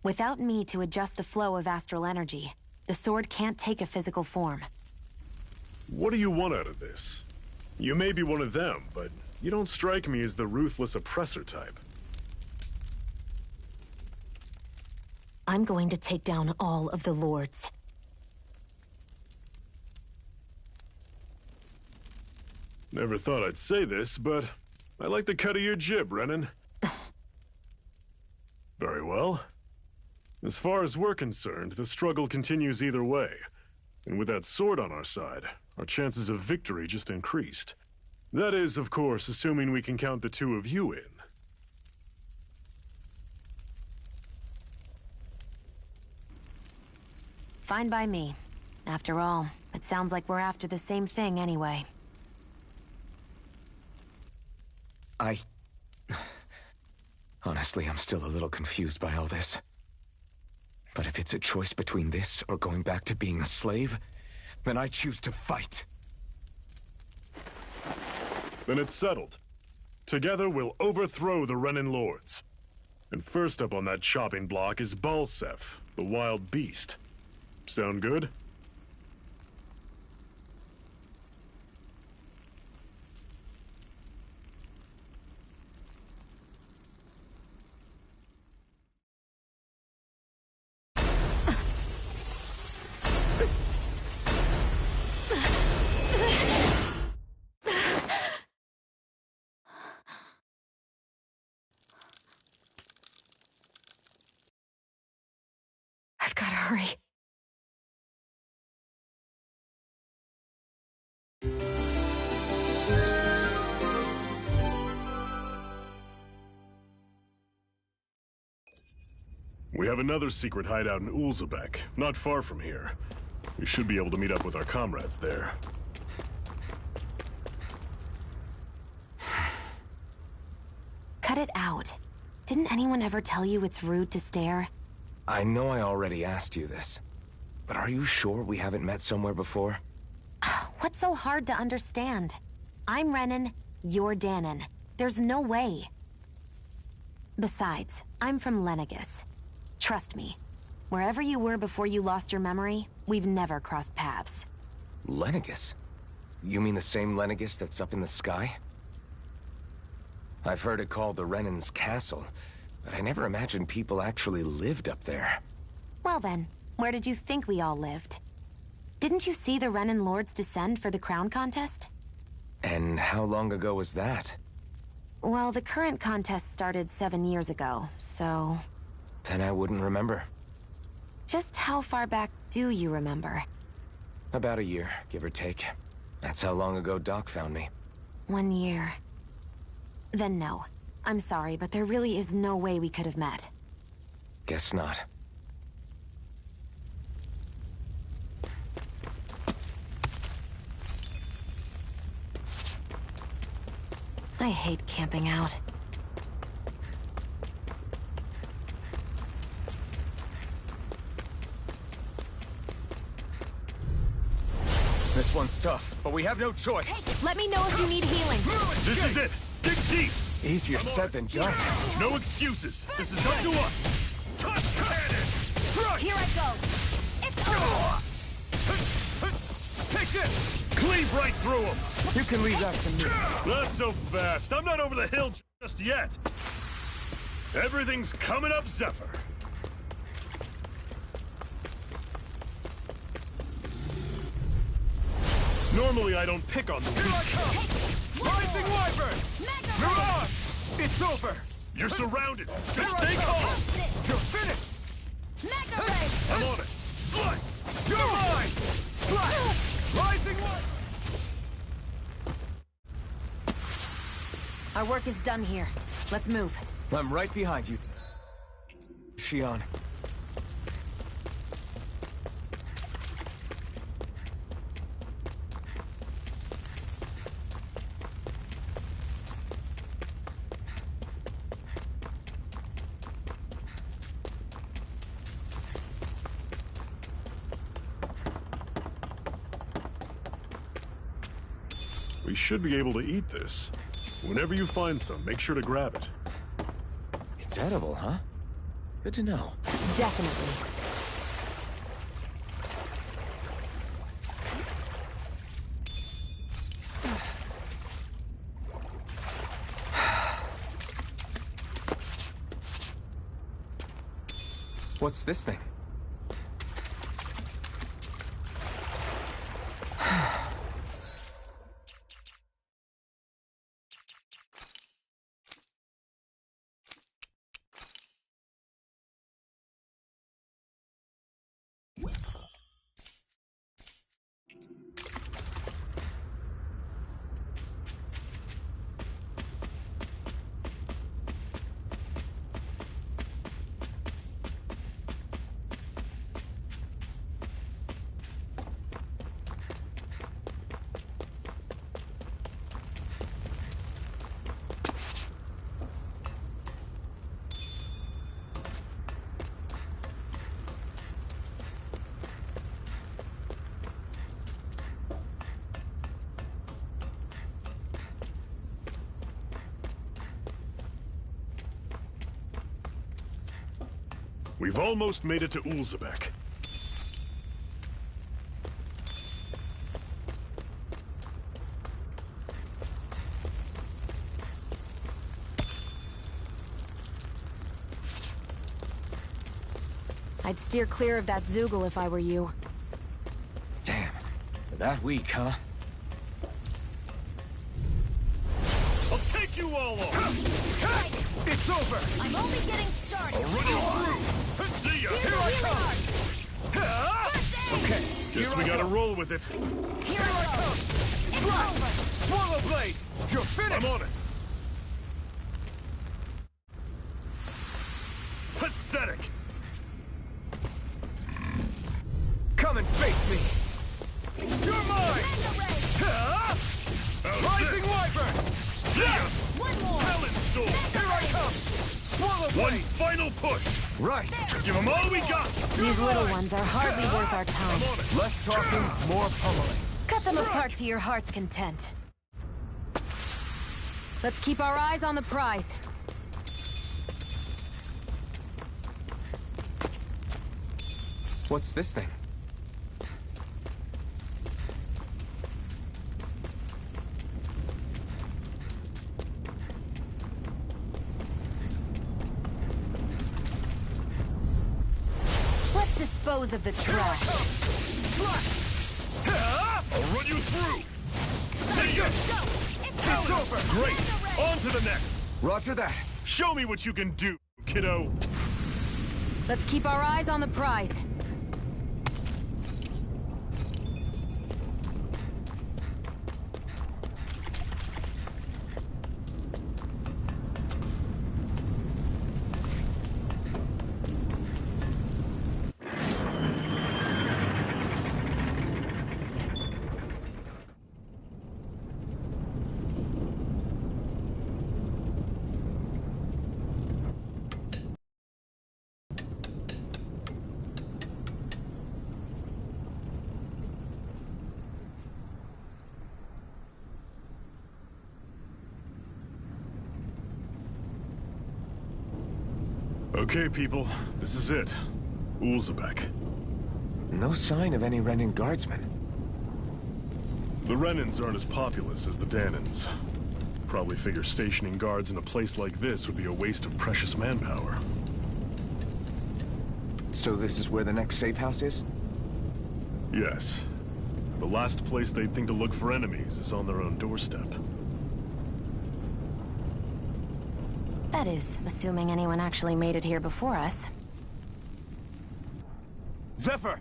C: Without me to adjust the flow of astral energy, the sword can't take a physical form.
A: What do you want out of this? You may be one of them, but you don't strike me as the ruthless oppressor type.
C: I'm going to take down all of the Lords.
A: Never thought I'd say this, but I like the cut of your jib, Renan. Very well. As far as we're concerned, the struggle continues either way. And with that sword on our side, our chances of victory just increased. That is, of course, assuming we can count the two of you in.
C: Fine by me. After all, it sounds like we're after the same thing anyway.
D: Honestly, I'm still a little confused by all this. But if it's a choice between this or going back to being a slave, then I choose to fight.
A: Then it's settled. Together we'll overthrow the Renan Lords. And first up on that chopping block is Balseph, the wild beast. Sound good?
L: I've gotta hurry.
A: We have another secret hideout in Ulzebek, not far from here. We should be able to meet up with our comrades there.
C: Cut it out. Didn't anyone ever tell you it's rude to stare?
D: I know I already asked you this, but are you sure we haven't met somewhere before?
C: What's so hard to understand? I'm Renan, you're Danon. There's no way. Besides, I'm from Lenegis. Trust me, wherever you were before you lost your memory, we've never crossed paths.
D: Lenegis? You mean the same Lenegis that's up in the sky? I've heard it called the Renan's Castle, but I never imagined people actually lived up there.
C: Well then, where did you think we all lived? Didn't you see the Renan Lords descend for the crown contest?
D: And how long ago was that?
C: Well, the current contest started 7 years ago, so...
D: Then I wouldn't remember.
C: Just how far back do you remember?
D: About a year, give or take. That's how long ago Doc found me.
C: 1 year. Then no. I'm sorry, but there really is no way we could have met.
D: Guess not.
C: I hate camping out.
D: This one's tough, but we have no choice.
C: Hey, let me know if you need healing.
A: This is it! Dig deep!
D: Easier said than done.
A: No excuses! This is up to us! Toss cannon!
C: Here I go! It's over!
A: Take this! Cleave right through him!
D: You can leave that to me.
A: Not so fast. I'm not over the hill just yet. Everything's coming up, Zephyr. Normally, I don't pick on the weak.
K: Here I come! Rising Wyvern! Mirage! It's over!
A: You're surrounded. Just
K: Here I
A: stay
K: come!
A: calm.
K: You're finished!
L: Mega Ray!
A: I'm on it. Slice!
K: You're mine! Slash! Rising Wyvern!
C: Our work is done here. Let's move.
D: I'm right behind you. Shion.
A: We should be able to eat this. Whenever you find some, make sure to grab it.
D: It's edible, huh? Good to know.
C: Definitely.
D: What's this thing?
A: We've almost made it to Ulzebek.
C: I'd steer clear of that Zoogle if I were you.
D: Damn. That weak, huh?
A: I'll take you all off!
K: It's over!
L: I'm only getting started.
A: I'll run you through! See ya!
K: Here I come! Okay,
A: Guess we gotta roll with it.
L: Here I come. It's over.
K: Swallow Blade! You're finished!
A: I'm on it! Pathetic!
K: Come and face me! You're mine! Rising Wyvern!
A: See ya!
L: One more.
A: Talon Storm!
K: Here I come! Swallow
A: One
K: Blade!
A: final push!
K: Right!
A: Give them all we got!
C: These little ones are hardly worth our time.
A: I'm on it!
K: Less talking, more pummeling.
C: Cut them apart to your heart's content. Let's keep our eyes on the prize.
D: What's this thing?
C: Let's dispose of the trash.
A: I'll run you through! See ya!
K: It's over!
A: Great! On to the next!
K: Roger that.
A: Show me what you can do, kiddo!
C: Let's keep our eyes on the prize.
A: Okay, people. This is it. Ulzebek.
D: No sign of any Renan guardsmen.
A: The Renans aren't as populous as the Danans. Probably figure stationing guards in a place like this would be a waste of precious manpower.
D: So this is where the next safe house is?
A: Yes. The last place they'd think to look for enemies is on their own doorstep.
C: That is, assuming anyone actually made it here before us.
K: Zephyr!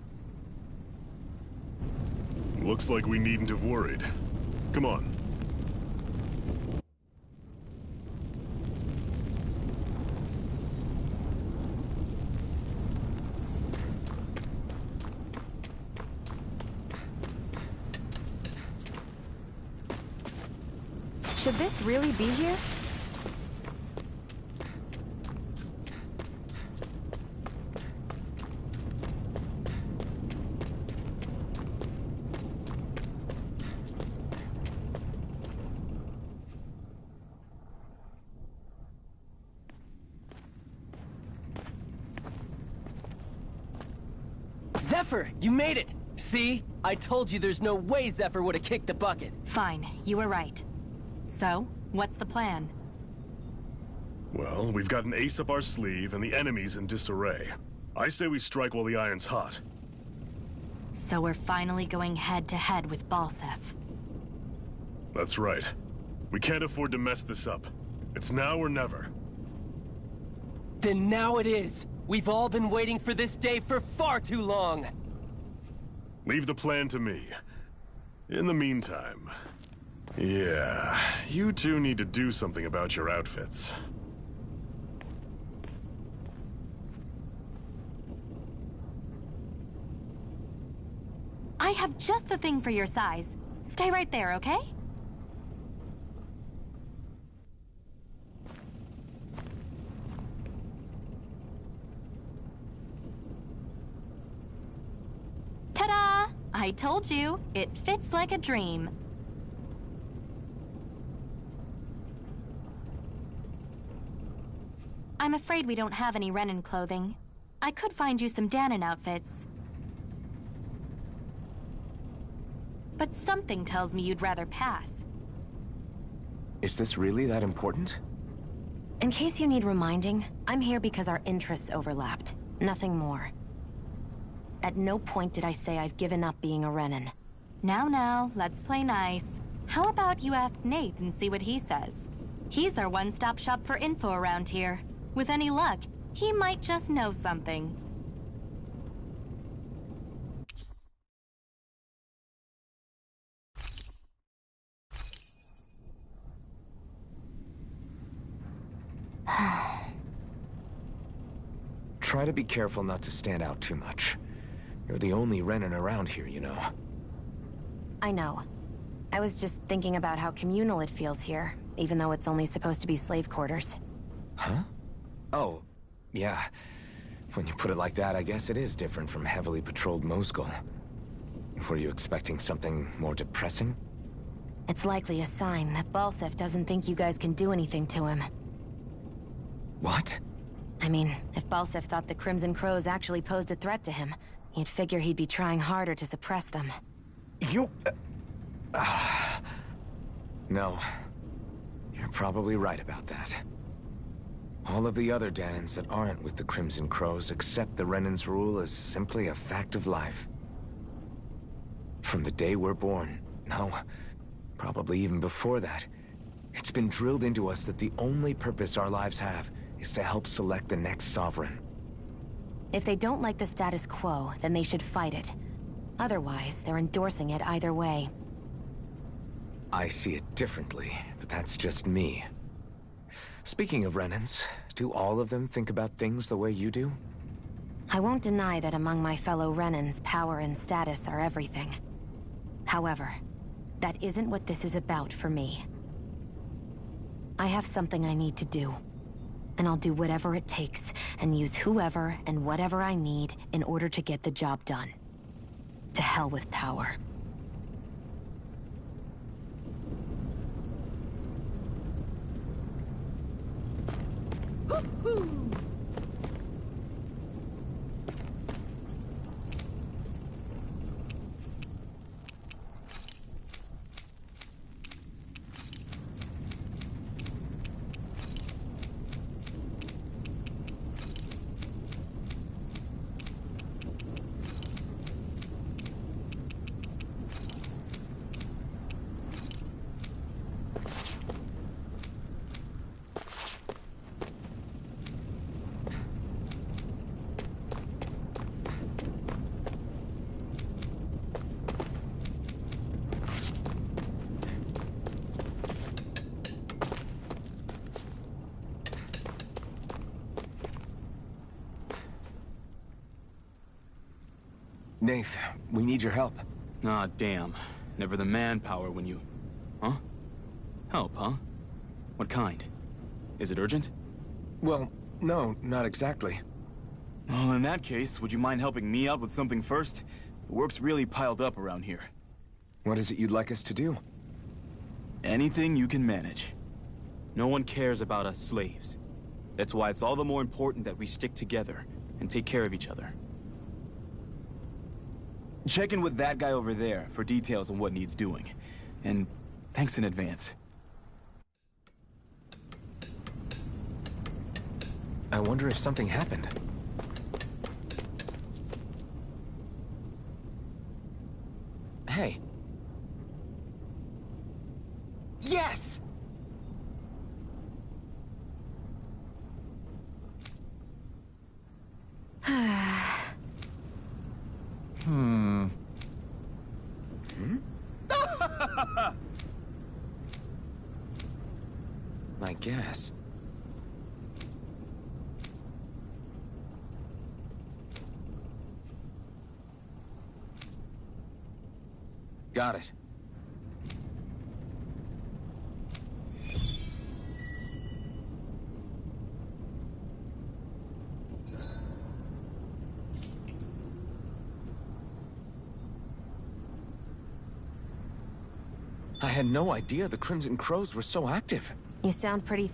A: Looks like we needn't have worried. Come on.
C: Should this really be here?
F: Zephyr, you made it! See? I told you there's no way Zephyr would have kicked the bucket.
J: Fine, you were right. So, what's the plan?
A: Well, we've got an ace up our sleeve and the enemy's in disarray. I say we strike while the iron's hot.
J: So we're finally going head-to-head with Balseph.
A: That's right. We can't afford to mess this up. It's now or never.
F: Then now it is! We've all been waiting for this day for far too long!
A: Leave the plan to me. In the meantime... yeah, you two need to do something about your outfits.
J: I have just the thing for your size. Stay right there, okay? Ta-da! I told you, it fits like a dream. I'm afraid we don't have any Renan clothing. I could find you some Dahnan outfits. But something tells me you'd rather pass.
D: Is this really that important?
C: In case you need reminding, I'm here because our interests overlapped. Nothing more. At no point did I say I've given up being a Renan.
J: Now, let's play nice. How about you ask Nath and see what he says? He's our one-stop shop for info around here. With any luck, he might just know something.
D: Try to be careful not to stand out too much. You're the only Renan around here, you know.
C: I know. I was just thinking about how communal it feels here, even though it's only supposed to be slave quarters.
D: Huh? Oh, yeah. When you put it like that, I guess it is different from heavily patrolled Mosgul. Were you expecting something more depressing?
C: It's likely a sign that Balseph doesn't think you guys can do anything to him.
D: What?
C: I mean, if Balseph thought the Crimson Crows actually posed a threat to him, you'd figure he'd be trying harder to suppress them.
D: You... No. You're probably right about that. All of the other Dahnans that aren't with the Crimson Crows accept the Renan's rule as simply a fact of life. From the day we're born, no, probably even before that, it's been drilled into us that the only purpose our lives have is to help select the next sovereign.
C: If they don't like the status quo, then they should fight it. Otherwise, they're endorsing it either way.
D: I see it differently, but that's just me. Speaking of Renans, do all of them think about things the way you do?
C: I won't deny that among my fellow Renans, power and status are everything. However, that isn't what this is about for me. I have something I need to do. And I'll do whatever it takes, and use whoever and whatever I need in order to get the job done. To hell with power.
D: Nath, we need your help.
K: Ah, damn. Never the manpower when you... Huh? Help, huh? What kind? Is it urgent?
D: Well, no, not exactly.
K: Well, in that case, would you mind helping me out with something first? The work's really piled up around here.
D: What is it you'd like us to do?
K: Anything you can manage. No one cares about us slaves. That's why it's all the more important that we stick together and take care of each other.
M: Check in with that guy over there for details on what needs doing. And thanks in advance.
D: I wonder if something happened. Hey. Yes! I guess. Got it. I had no idea the Crimson Crows were so active.
C: You sound pretty...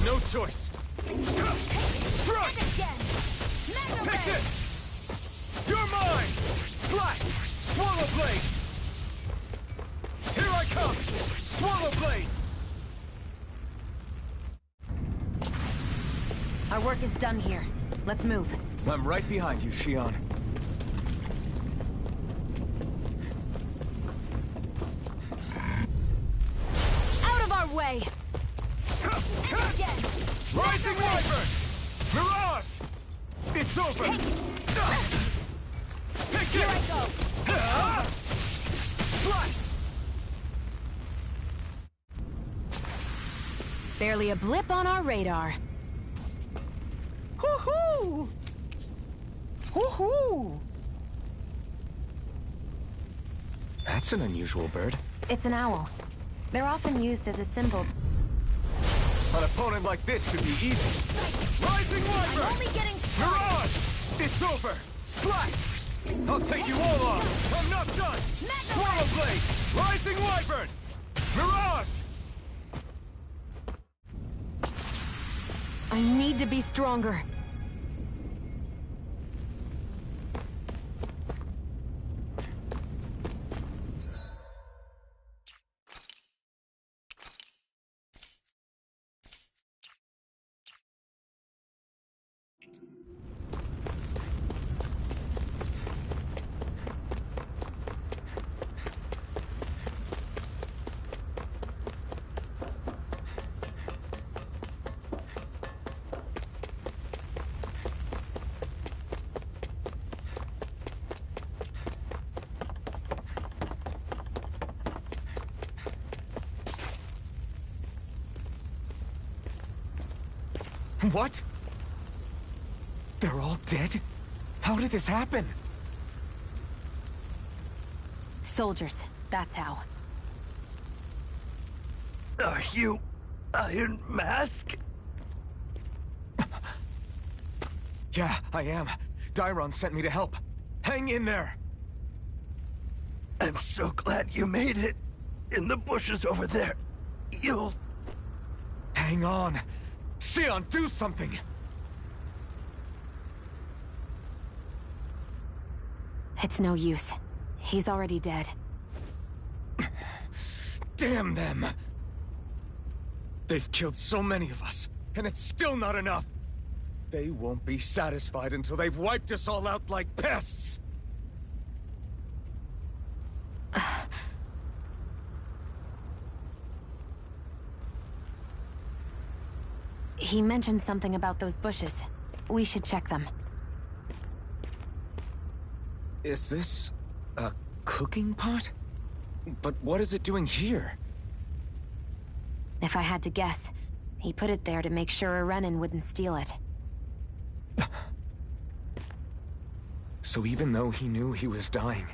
D: No choice.
L: Strike again!
D: Take this! You're mine! Slash! Swallow blade! Here I come! Swallow blade!
C: Our work is done here. Let's move.
D: I'm right behind you, Shion.
L: Out of our way! Again!
D: Rising Wyvern! Mirage! It's over! Take it!
L: Here I go!
D: Fly!
C: Barely a blip on our radar.
F: Hoo-hoo! Hoo-hoo!
D: That's an unusual bird.
C: It's an owl. They're often used as a symbol.
D: An opponent like this should be easy. Rising Wyvern!
L: I'm only getting started!
D: Mirage! It's over! Slice! I'll take you all on! I'm not done! Swallow blade! Rising Wyvern! Mirage!
C: I need to be stronger.
D: What? They're all dead? How did this happen?
C: Soldiers, that's how.
N: Are you Iron Mask?
D: Yeah, I am. Dairon sent me to help. Hang in there!
N: I'm so glad you made it. In the bushes over there. You'll...
D: Hang on. Shion, do something!
C: It's no use. He's already dead.
D: Damn them! They've killed so many of us, and it's still not enough! They won't be satisfied until they've wiped us all out like pests!
C: He mentioned something about those bushes. We should check them.
D: Is this a cooking pot? But what is it doing here?
C: If I had to guess, he put it there to make sure a Renan wouldn't steal it.
D: So even though he knew he was dying,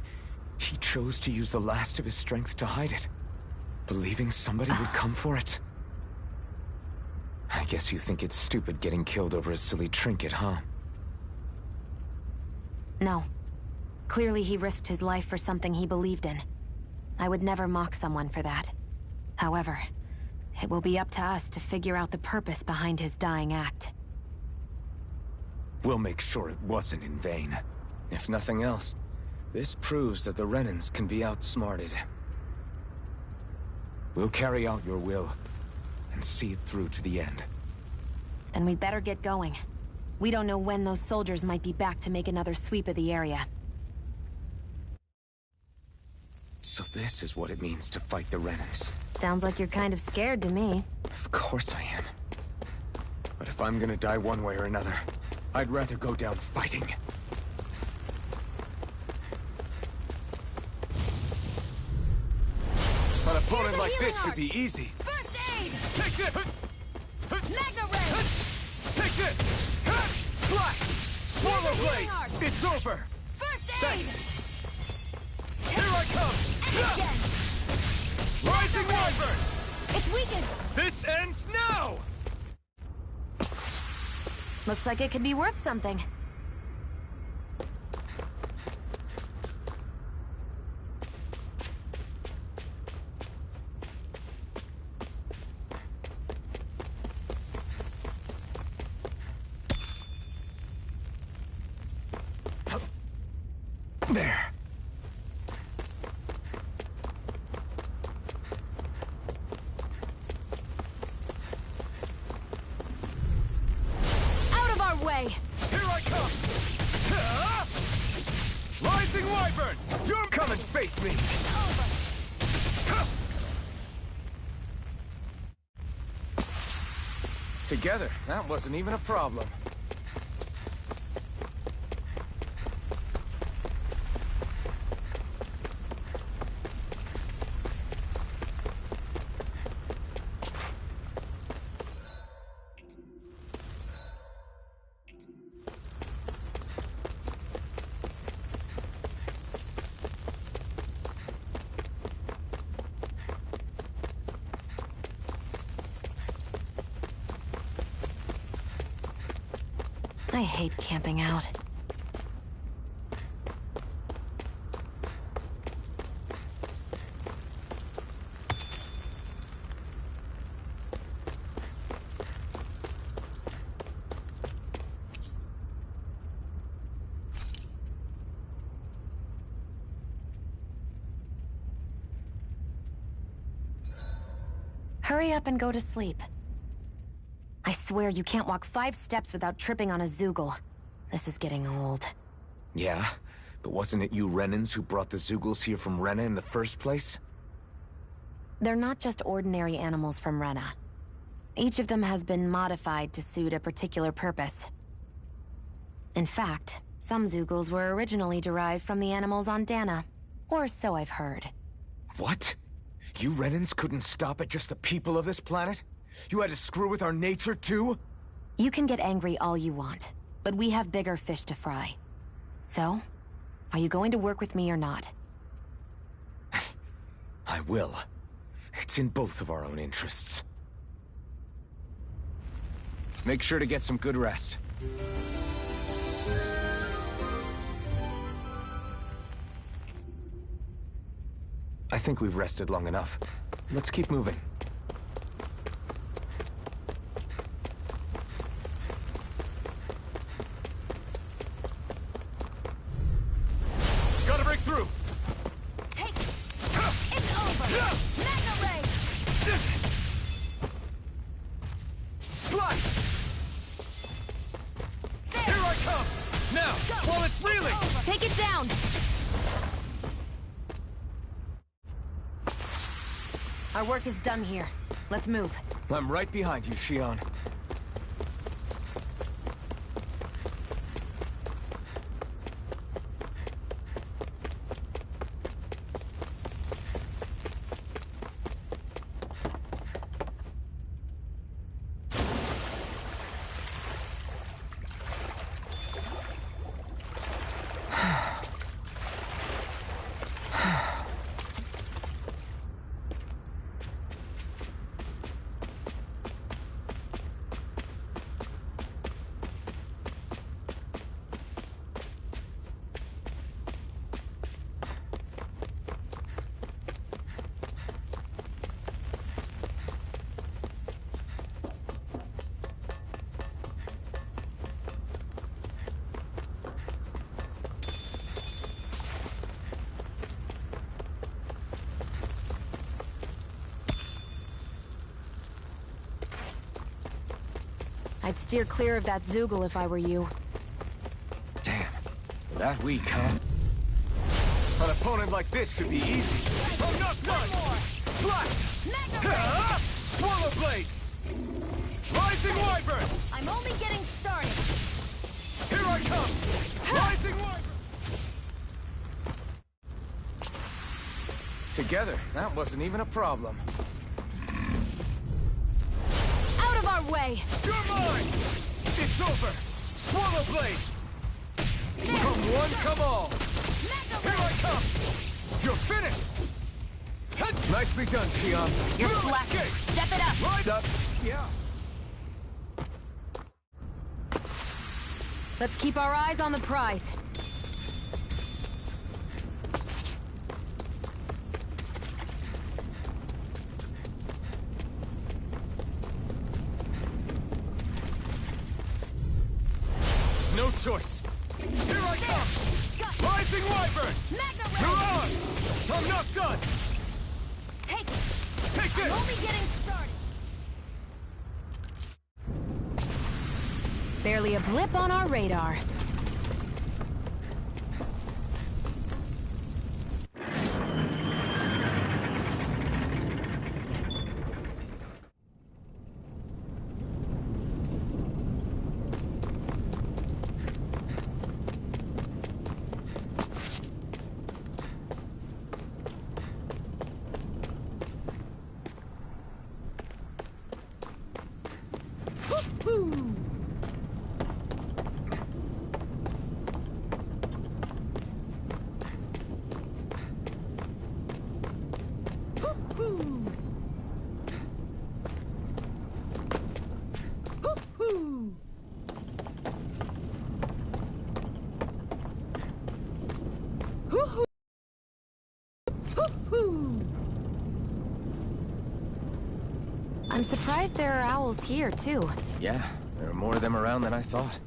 D: he chose to use the last of his strength to hide it, believing somebody would come for it. I guess you think it's stupid getting killed over a silly trinket, huh?
C: No. Clearly he risked his life for something he believed in. I would never mock someone for that. However, it will be up to us to figure out the purpose behind his dying act.
D: We'll make sure it wasn't in vain. If nothing else, this proves that the Renans can be outsmarted. We'll carry out your will, and see it through to the end.
C: Then we'd better get going. We don't know when those soldiers might be back to make another sweep of the area.
D: So this is what it means to fight the Renans.
C: Sounds like you're kind of scared to me.
D: Of course I am. But if I'm gonna die one way or another, I'd rather go down fighting. An opponent like this should be easy.
O: First aid!
K: Take it!
O: Magna Ray!
K: Take it! Slash! Swallow blade! It's over!
O: First aid!
K: Thanks. Here I come!
O: And again!
K: Rising Wyvern!
O: It's weakened!
K: This ends now!
C: Looks like it could be worth something.
D: There.
O: Out of our way!
K: Here I come! Rising Wyvern! You're
D: Come and face me! Together, that wasn't even a problem.
C: I hate camping out. Hurry up and go to sleep. I swear you can't walk 5 steps without tripping on a Zeugal. This is getting old.
D: Yeah? But wasn't it you Renans who brought the Zeugles here from Rena in the first place?
C: They're not just ordinary animals from Rena. Each of them has been modified to suit a particular purpose. In fact, some Zeugles were originally derived from the animals on Dana. Or so I've heard.
D: What? You Renans couldn't stop at just the people of this planet? You had to screw with our nature, too?
C: You can get angry all you want, but we have bigger fish to fry. So, are you going to work with me or not?
D: I will. It's in both of our own interests. Make sure to get some good rest. I think we've rested long enough. Let's keep moving.
K: Gotta break through!
O: Take it! It's over! Magna Ray!
K: Slide! Here I come! Now, while it's reeling!
O: Take it down!
C: Our work is done here. Let's move.
D: I'm right behind you, Shion.
C: I'd steer clear of that Zoogle if I were you.
D: Damn. That weak, huh? An opponent like this should be easy.
O: Oh, not done!
K: Slash! Swallow Blade! Rising Wyvern!
O: I'm only getting started.
K: Here I come! Rising Wyvern!
D: Together, that wasn't even a problem.
O: Out of our way!
K: You're mine! It's over! Swallow Blade! Come one, come all! Here I come! You're finished!
D: Nicely done, Xion.
O: You're slacking. Step it up!
K: Right up!
D: Yeah.
C: Let's keep our eyes on the prize.
K: No choice! Here I come! Rising Wyvern! You're on! I'm not done!
O: Take it!
K: Take this!
O: I'm only getting started!
C: Barely a blip on our radar. I'm surprised there are owls here, too.
D: Yeah, there are more of them around than I thought.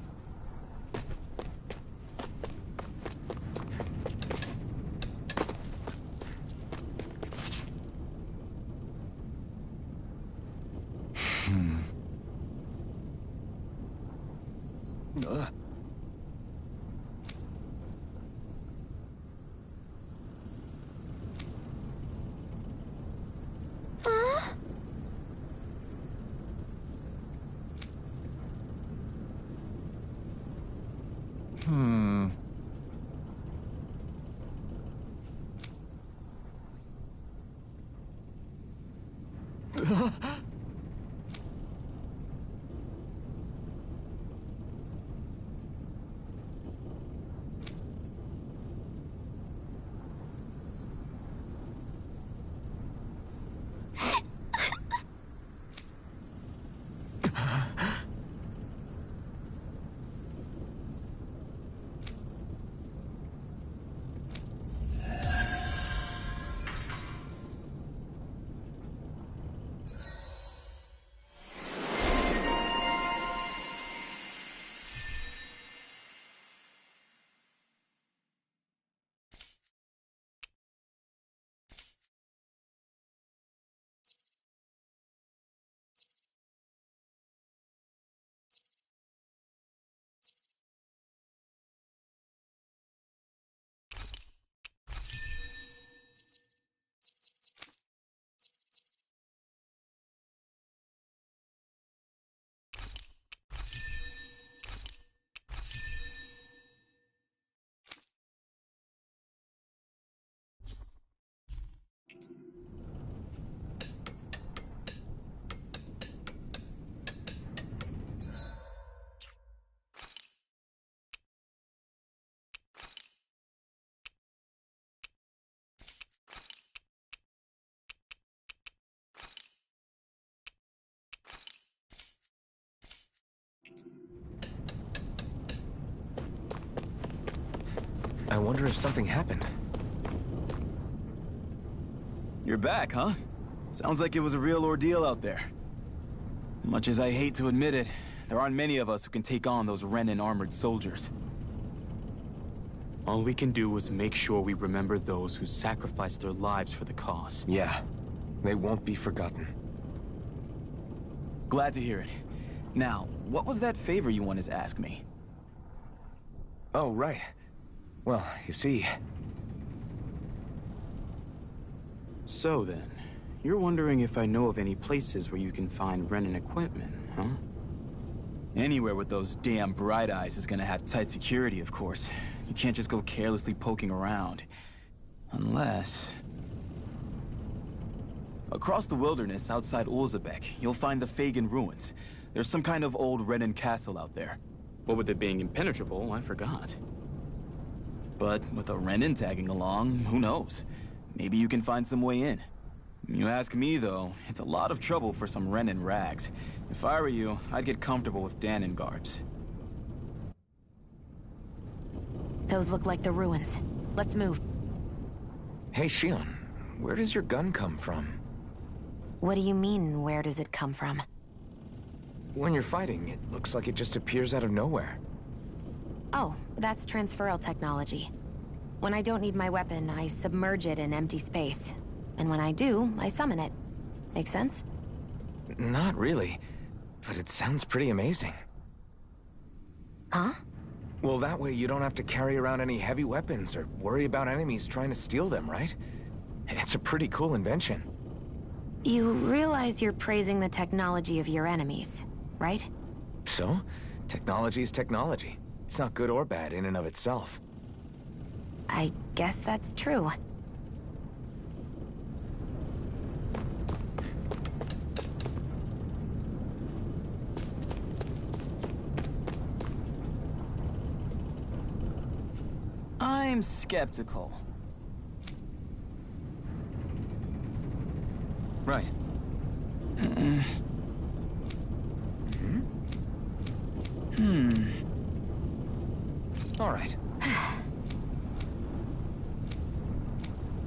D: I wonder if something happened.
M: You're back, huh? Sounds like it was a real ordeal out there. Much as I hate to admit it, there aren't many of us who can take on those Renan armored soldiers. All we can do is make sure we remember those who sacrificed their lives for the cause.
D: Yeah, they won't be forgotten.
M: Glad to hear it. Now, what was that favor you wanted to ask me?
D: Oh, right. Well, you see...
M: So then, you're wondering if I know of any places where you can find Renan equipment, huh? Anywhere with those damn bright eyes is gonna have tight security, of course. You can't just go carelessly poking around. Unless... Across the wilderness outside Ulzebek, you'll find the Fagin ruins. There's some kind of old Renan castle out there. What with it being impenetrable, I forgot. But with a Renan tagging along, who knows? Maybe you can find some way in. You ask me, though, it's a lot of trouble for some Renan rags. If I were you, I'd get comfortable with Danon guards.
C: Those look like the ruins. Let's move.
D: Hey, Shionne, where does your gun come from?
C: What do you mean, where does it come from?
D: When you're fighting, it looks like it just appears out of nowhere.
C: Oh, that's transferal technology. When I don't need my weapon, I submerge it in empty space. And when I do, I summon it. Make sense?
D: Not really, but it sounds pretty amazing.
C: Huh?
D: Well, that way you don't have to carry around any heavy weapons or worry about enemies trying to steal them, right? It's a pretty cool invention.
C: You realize you're praising the technology of your enemies, right?
D: So? Technology's technology. It's not good or bad in and of itself.
C: I guess that's true.
M: I'm skeptical.
D: Right. All right.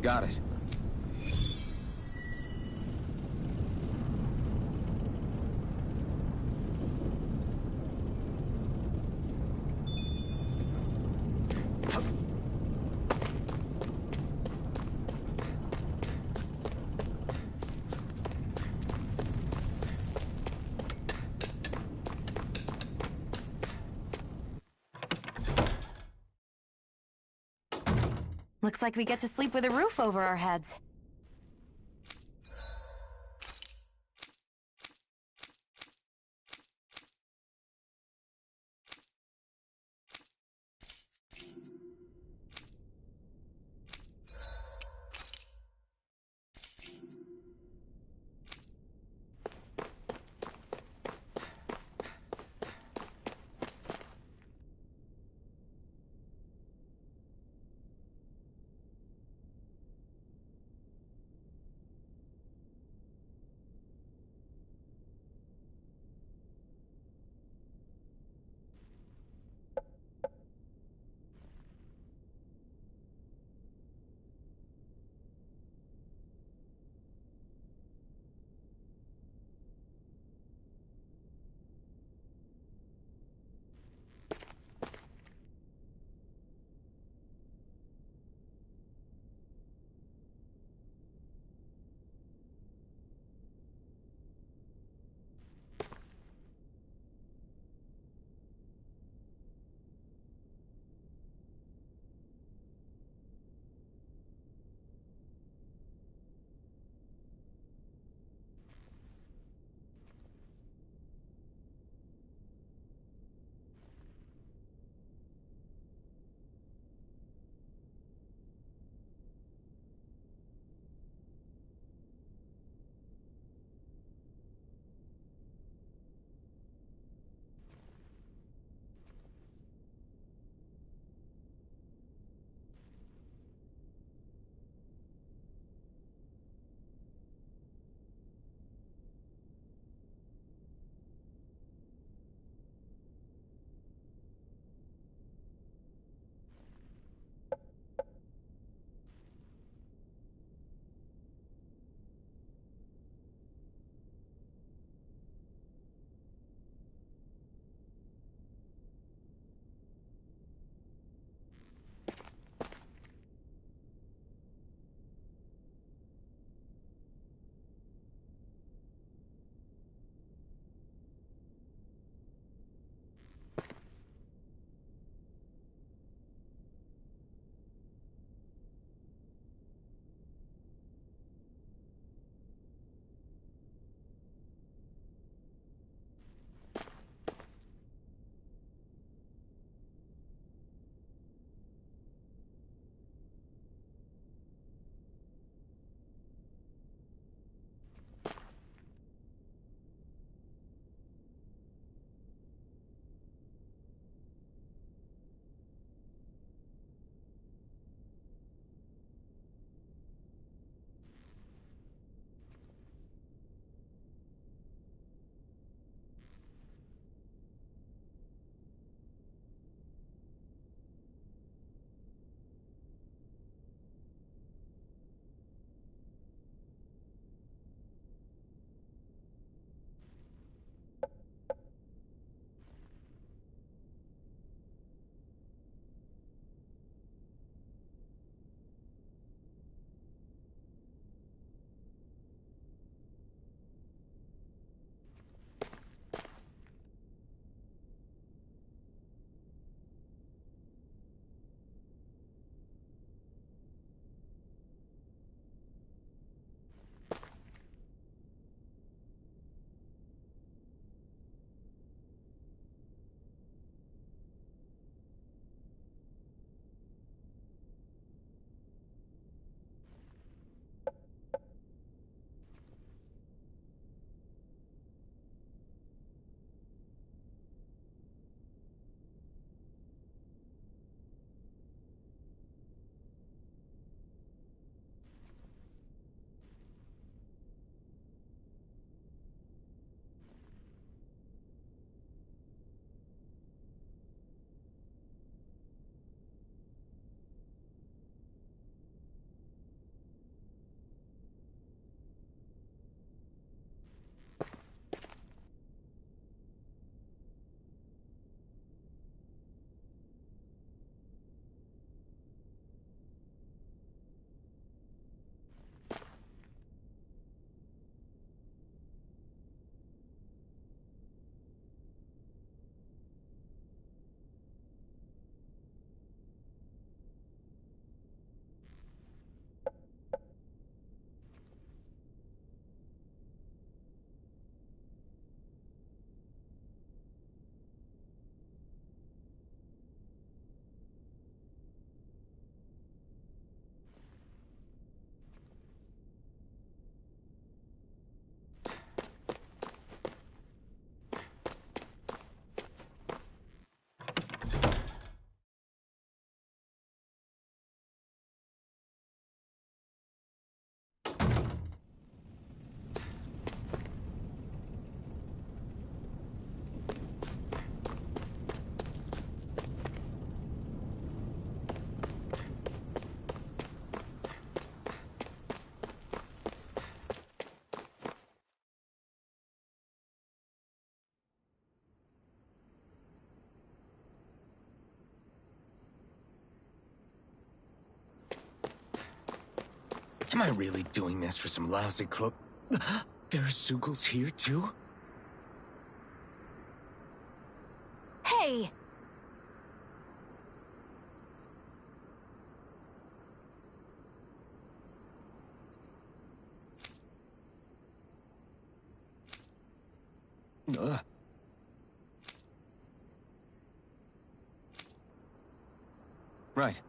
D: Got it.
C: Looks like we get to sleep with a roof over our heads.
D: Am I really doing this for some lousy There's Zeugles here, too?
C: Hey!
D: Right.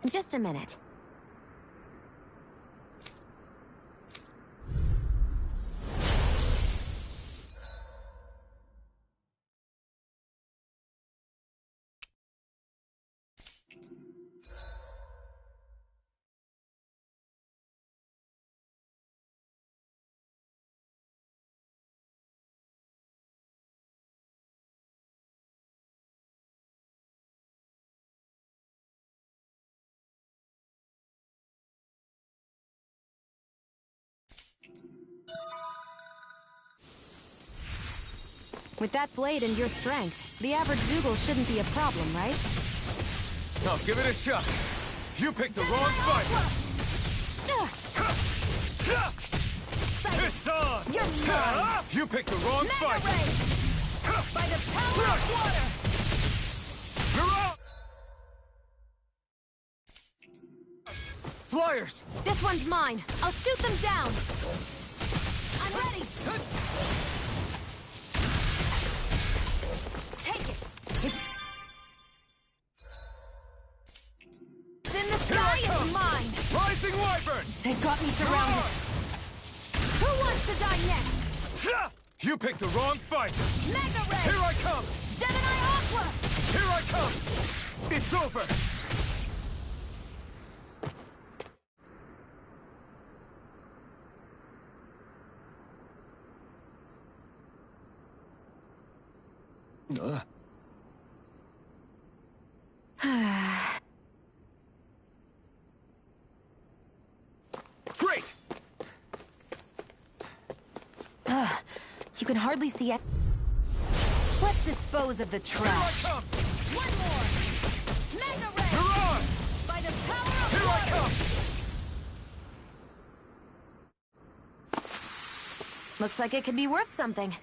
C: Just a minute. With that blade and your strength, the average Zeugle shouldn't be a problem, right?
D: Oh, give it a shot. You picked the wrong fight.
O: It's on!
C: You're mine!
D: You picked the wrong fight.
O: By the power of water!
D: You're out! Flyers!
C: This one's mine. I'll shoot them down. I'm ready. Take it. It's in the sky. It's mine.
D: Rising Wyvern!
C: They've got me surrounded. Who wants to die next?
D: You picked the wrong fight.
C: Mega Ray.
D: Here I come.
C: Gemini Aqua.
D: Here I come. It's over. Great!
C: You can hardly see it. Let's dispose of the trash.
D: Here I come!
C: One more! Mega Ray!
D: You're on!
C: By the power of
D: Here I come!
C: Looks like it could be worth something.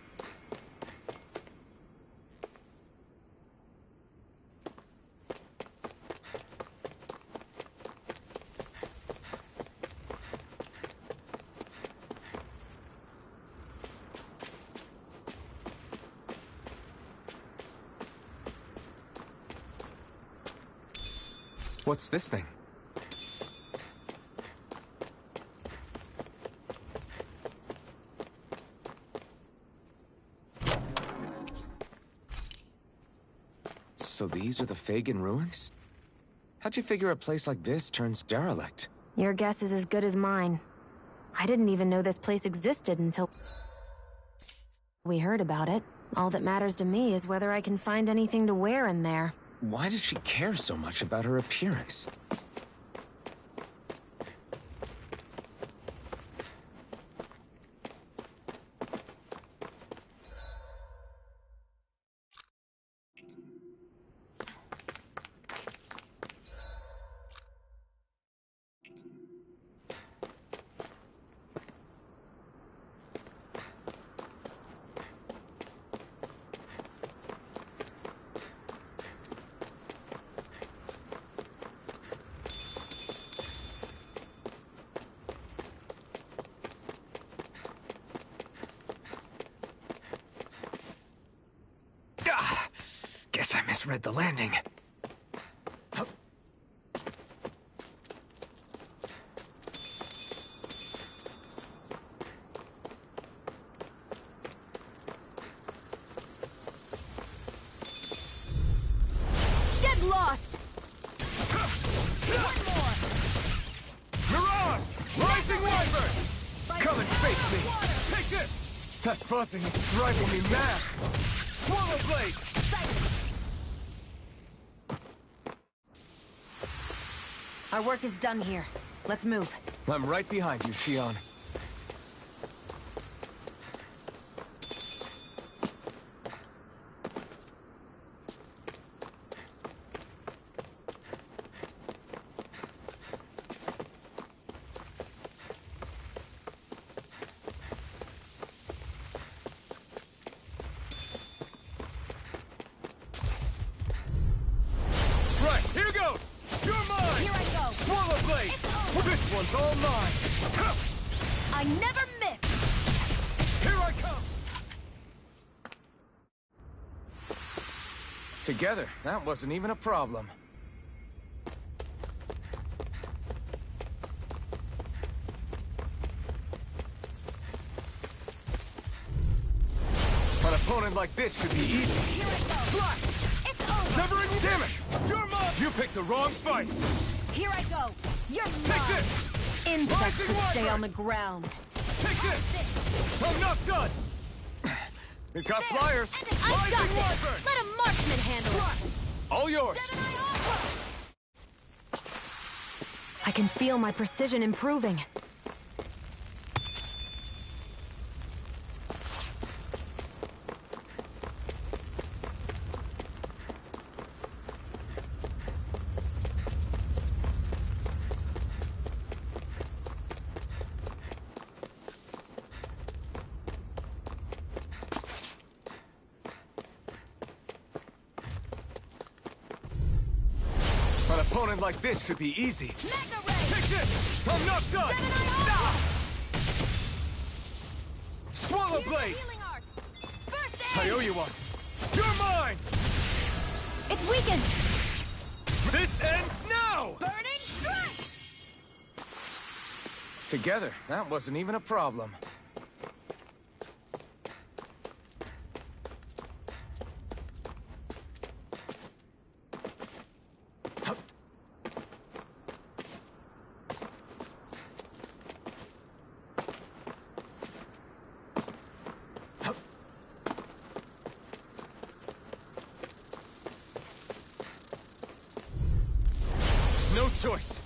D: What's this thing? So these are the Fagin ruins? How'd you figure a place like this turns derelict?
C: Your guess is as good as mine. I didn't even know this place existed until we heard about it. All that matters to me is whether I can find anything to wear in there.
D: Why does she care so much about her appearance? Guess I misread the landing.
C: Get lost!
O: One more!
D: Mirage! Rising Wyvern! Come and face me! Take this! That buzzing is driving me mad! Swallow Blade!
C: Our work is done here. Let's move.
D: I'm right behind you, Shionne. one's all mine!
O: I never miss!
D: Here I come! Together, that wasn't even a problem. An opponent like this should be easy.
O: Here I go!
D: Black!
O: It's over!
D: Severing, damn it! You're mine! You picked the wrong fight!
O: Here I go! You're
D: Take
O: mine!
D: this!
O: Insects
D: Rising
O: should stay
D: Wyvern!
O: on the ground.
D: Take this! I'm not done! We've got
O: There.
D: flyers!
O: And I got
D: Rising
O: this!
D: Wyvern!
O: Let a marksman handle it!
D: All yours!
C: I can feel my precision improving.
D: An opponent like this should be easy.
O: Mega Ray!
D: Take this! I'm not done!
O: Gemini
D: Swallow
O: Here's
D: Blade!
O: the healing arc! First
D: I
O: aid!
D: owe you one. You're mine!
C: It's weakened!
D: This ends now!
O: Burning strike!
D: Together, that wasn't even a problem. No choice.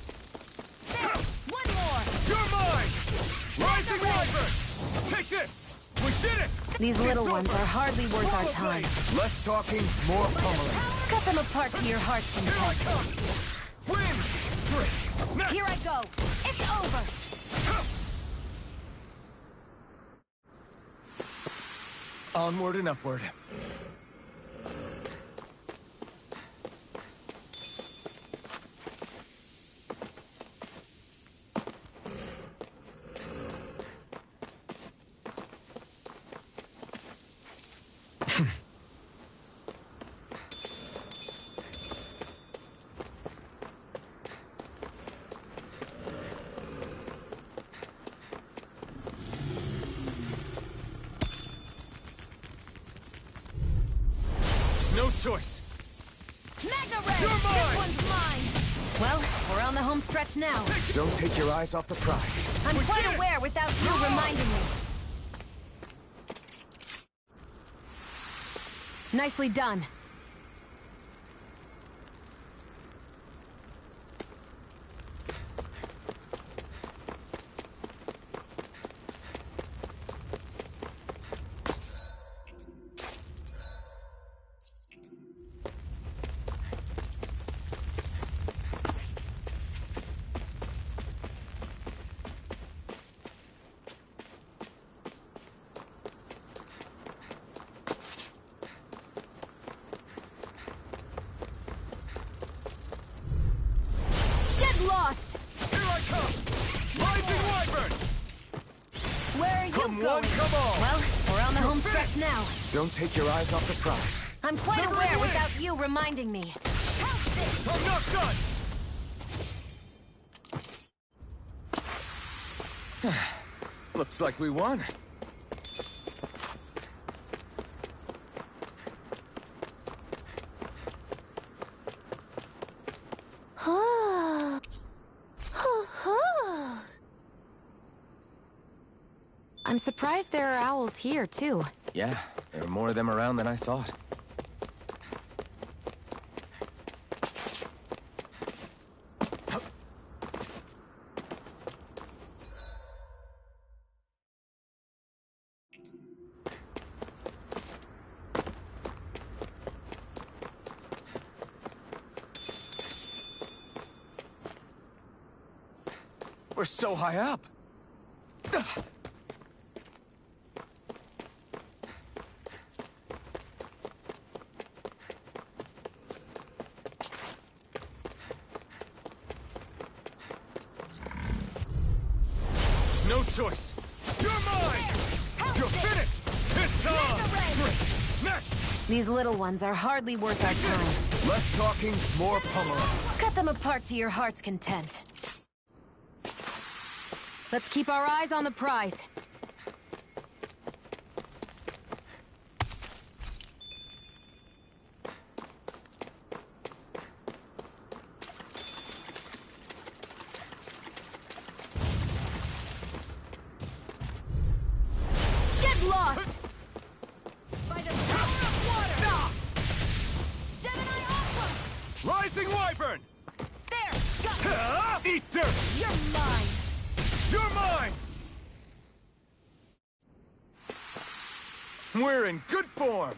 O: There! One more!
D: You're mine! Rising Wyvern! Take this! We did it!
C: These little
D: It's
C: ones
D: over.
C: are hardly worth our
D: Swallow
C: time.
D: Blade. Less talking, more pummeling.
C: Cut them apart to your heart's
D: Here I
C: content.
D: come! Win! Straight! Next!
O: Here I go! It's over!
D: Onward and upward. No choice.
O: Mega Ray!
D: You're mine!
O: This one's mine!
C: Well, we're on the home stretch now.
D: Don't take your eyes off the prize.
C: I'm
D: We
C: quite
D: did it!
C: aware without you reminding me. Nicely done.
O: Get lost!
D: Here I come! Rising Wyvern!
O: Where are you
D: Come
O: going?
D: one, come all!
C: Well, we're on the home stretch now.
D: Don't take your eyes off the prize.
C: I'm quite
D: Severing
C: aware
D: Blade.
C: without you reminding me.
O: Help this!
D: I'm not done! Looks like we won.
C: I'm surprised there are owls here, too.
D: Yeah, there are more of them around than I thought. We're so high up.
K: choice! You're mine! You're finished! It's on! Next!
C: These little ones are hardly worth our time.
K: Less talking, more pummeling.
C: Cut them apart to your heart's content. Let's keep our eyes on the prize. Get lost! By the power of water! Gemini Aqua!
K: Rising Wyvern!
C: There! Got you!
K: Eat dirt!
C: You're mine!
K: You're mine! We're in good form!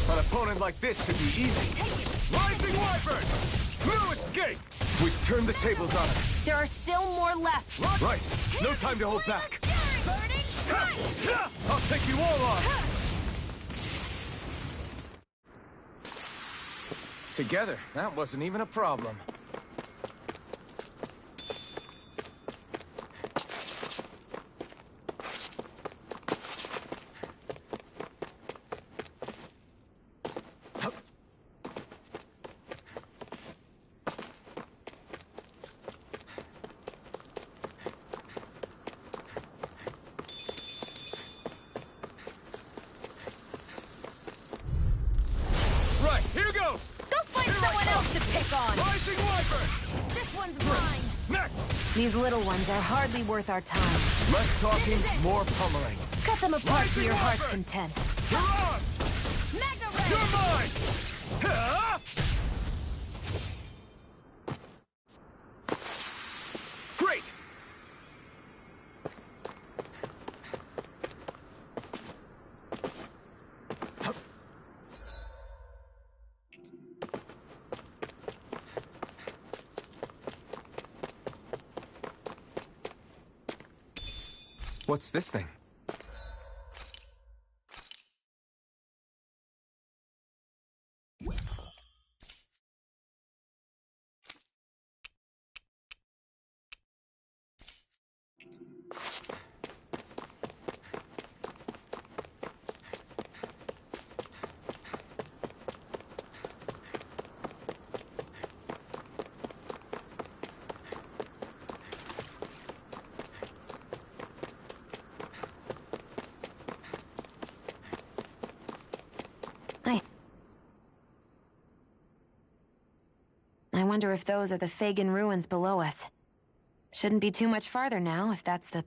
K: An opponent like this should be easy. Rising Wyvern! No escape! We've turned the tables on him.
C: There are still more left.
K: Right! No time to hold back. I'll take you all on! Together, that wasn't even a problem. Right, here goes!
C: Go find someone else to pick on!
K: Rising Wyvern!
C: This one's mine!
K: Next!
C: These little ones are hardly worth our time.
K: Less talking, more pummeling.
C: Cut them apart to
K: Rising
C: your heart's
K: Wyvern!
C: content.
K: You're on!
C: Mega Ray!
K: You're mine! Great! What's this thing?
C: I wonder if those are the Fagin ruins below us. Shouldn't be too much farther now, if that's the...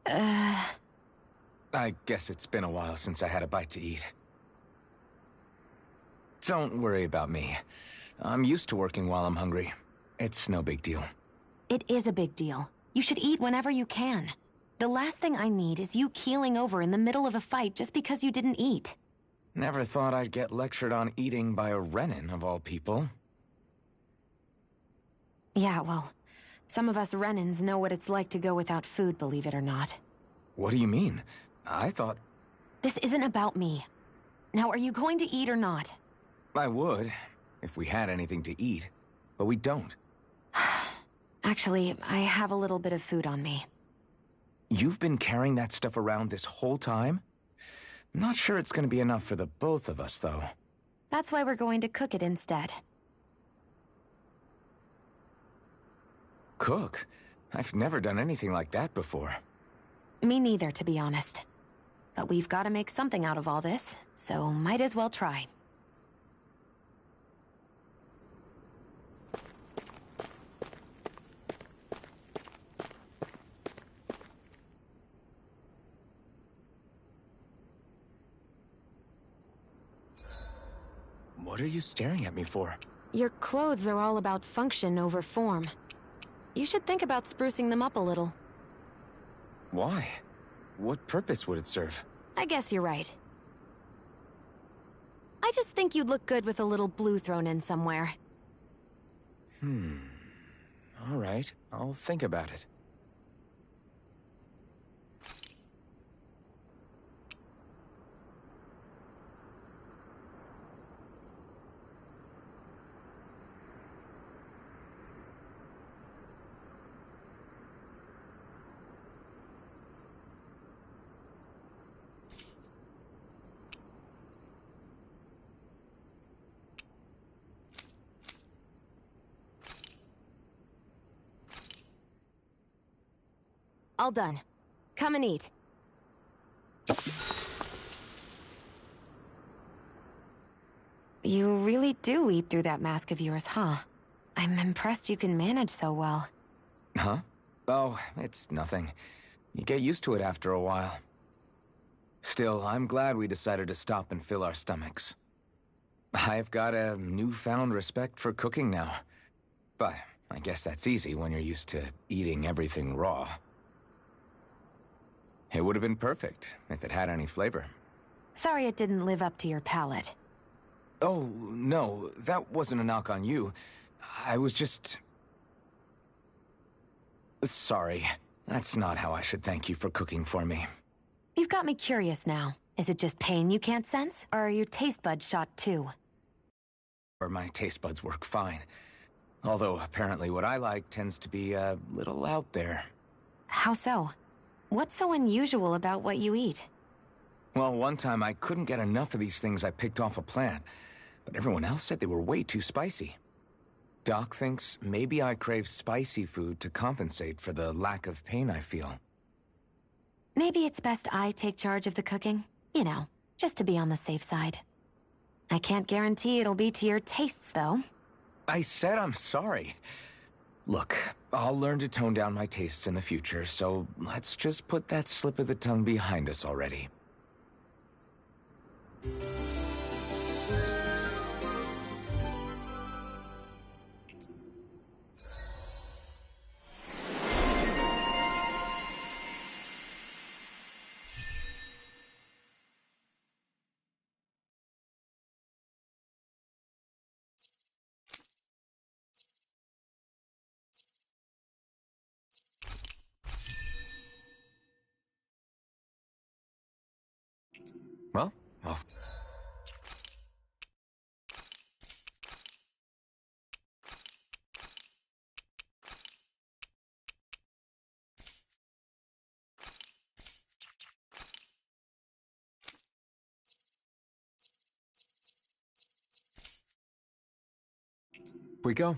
D: I guess it's been a while since I had a bite to eat. Don't worry about me. I'm used to working while I'm hungry. It's no big deal.
C: It is a big deal. You should eat whenever you can. The last thing I need is you keeling over in the middle of a fight just because you didn't eat.
D: Never thought I'd get lectured on eating by a Renin, of all people.
C: Yeah, well, some of us Renins know what it's like to go without food, believe it or not.
D: What do you mean? I thought...
C: This isn't about me. Now, are you going to eat or not?
D: I would, if we had anything to eat. But we don't.
C: Actually, I have a little bit of food on me.
D: You've been carrying that stuff around this whole time? I'm not sure it's gonna be enough for the both of us, though.
C: That's why we're going to cook it instead.
D: Cook? I've never done anything like that before.
C: Me neither, to be honest. But we've got to make something out of all this, so might as well try.
D: What are you staring at me for?
C: Your clothes are all about function over form. You should think about sprucing them up a little.
D: Why? What purpose would it serve?
C: I guess you're right. I just think you'd look good with a little blue thrown in somewhere.
D: All right, I'll think about it.
C: All done. Come and eat. You really do eat through that mask of yours, huh? I'm impressed you can manage so well.
D: Huh? Oh, it's nothing. You get used to it after a while. Still, I'm glad we decided to stop and fill our stomachs. I've got a newfound respect for cooking now. But I guess that's easy when you're used to eating everything raw. It would have been perfect if it had any flavor.
C: Sorry it didn't live up to your palate.
D: Oh, no, that wasn't a knock on you. I was just... Sorry. That's not how I should thank you for cooking for me.
C: You've got me curious now. Is it just pain you can't sense, or are your taste buds shot too?
D: Or my taste buds work fine. Although apparently what I like tends to be a little out there.
C: How so? What's so unusual about what you eat?
D: Well, one time I couldn't get enough of these things I picked off a plant, but everyone else said they were way too spicy. Doc thinks maybe I crave spicy food to compensate for the lack of pain I feel.
C: Maybe it's best I take charge of the cooking. You know, just to be on the safe side. I can't guarantee it'll be to your tastes, though.
D: I said I'm sorry. Look, I'll learn to tone down my tastes in the future, so let's just put that slip of the tongue behind us already. Well, off. We go.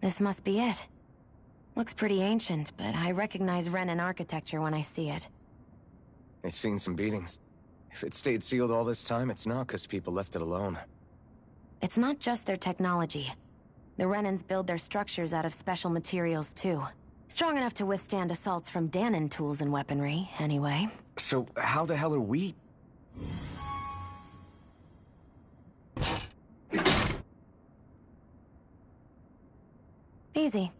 C: This must be it. Looks pretty ancient, but I recognize Renan architecture when I see it.
D: It's seen some beatings. If it stayed sealed all this time, it's not because people left it alone.
C: It's not just their technology. The Renans build their structures out of special materials, too. Strong enough to withstand assaults from Dahnan tools and weaponry, anyway.
D: So how the hell are we...
C: Easy.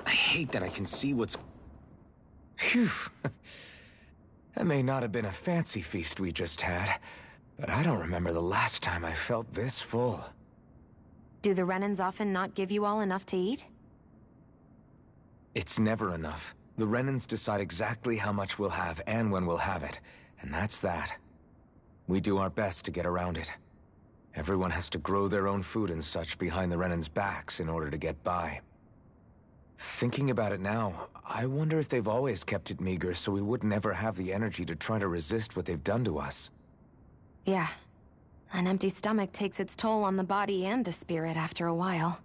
D: I hate that I can see what's... Phew. That may not have been a fancy feast we just had, but I don't remember the last time I felt this full.
C: Do the Renans often not give you all enough to eat?
D: It's never enough. The Renans decide exactly how much we'll have and when we'll have it, and that's that. We do our best to get around it. Everyone has to grow their own food and such behind the Renans' backs in order to get by. Thinking about it now, I wonder if they've always kept it meager so we would never have the energy to try to resist what they've done to us.
C: Yeah. An empty stomach takes its toll on the body and the spirit after a while.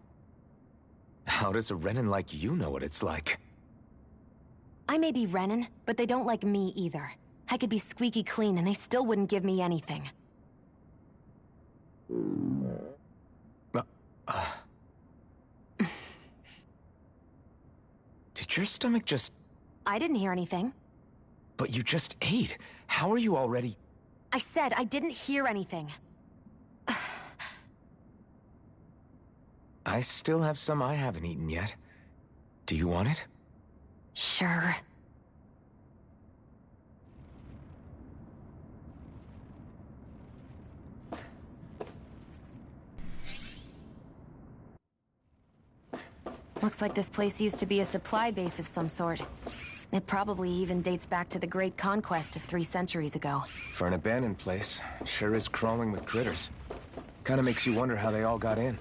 D: How does a Renan like you know what it's like?
C: I may be Renan, but they don't like me either. I could be squeaky clean and they still wouldn't give me anything.
D: Did your stomach just...
C: I didn't hear anything.
D: But you just ate. How are you already...
C: I said I didn't hear anything.
D: I still have some I haven't eaten yet. Do you want it?
C: Sure. Looks like this place used to be a supply base of some sort. It probably even dates back to the Great Conquest of 3 centuries ago.
D: For an abandoned place, it sure is crawling with critters. Kinda makes you wonder how they all got in.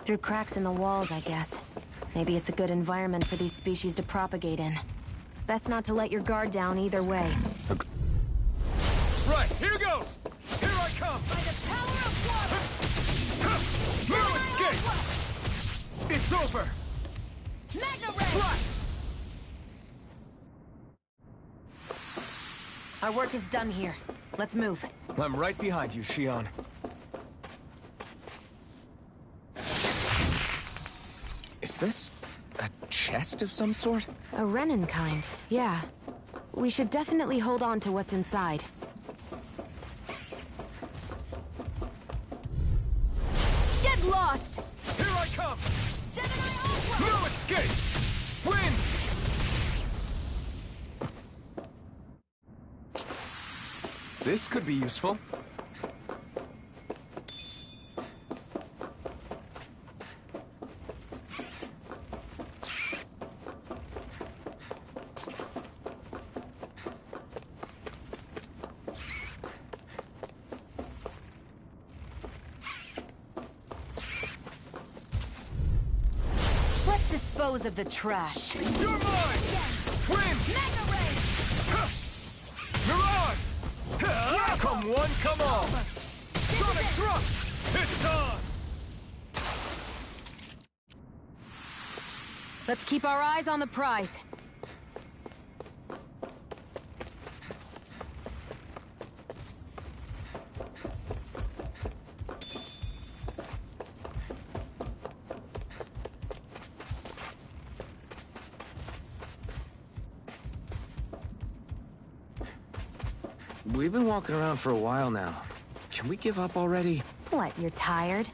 C: Through cracks in the walls, I guess. Maybe it's a good environment for these species to propagate in. Best not to let your guard down either way.
B: Right, here goes! Here I come!
O: By the power of water!
B: Move, escape! It's over!
O: Magna Ray!
B: Fly!
C: Our work is done here. Let's move.
D: I'm right behind you, Shionne. Is this a chest of some sort?
C: A Renin kind, yeah. We should definitely hold on to what's inside.
O: Get lost!
B: Here I come!
O: Gemini Ultra!
B: No escape! Win!
D: This could be useful.
C: Let's dispose of the trash.
B: You're mine! Win!
O: Magna Ray!
B: Mirage! Come one, come all! Sonic thrust! It's on!
C: Let's keep our eyes on the prize.
D: We've been walking around for a while now. Can we give up already?
C: What, you're tired?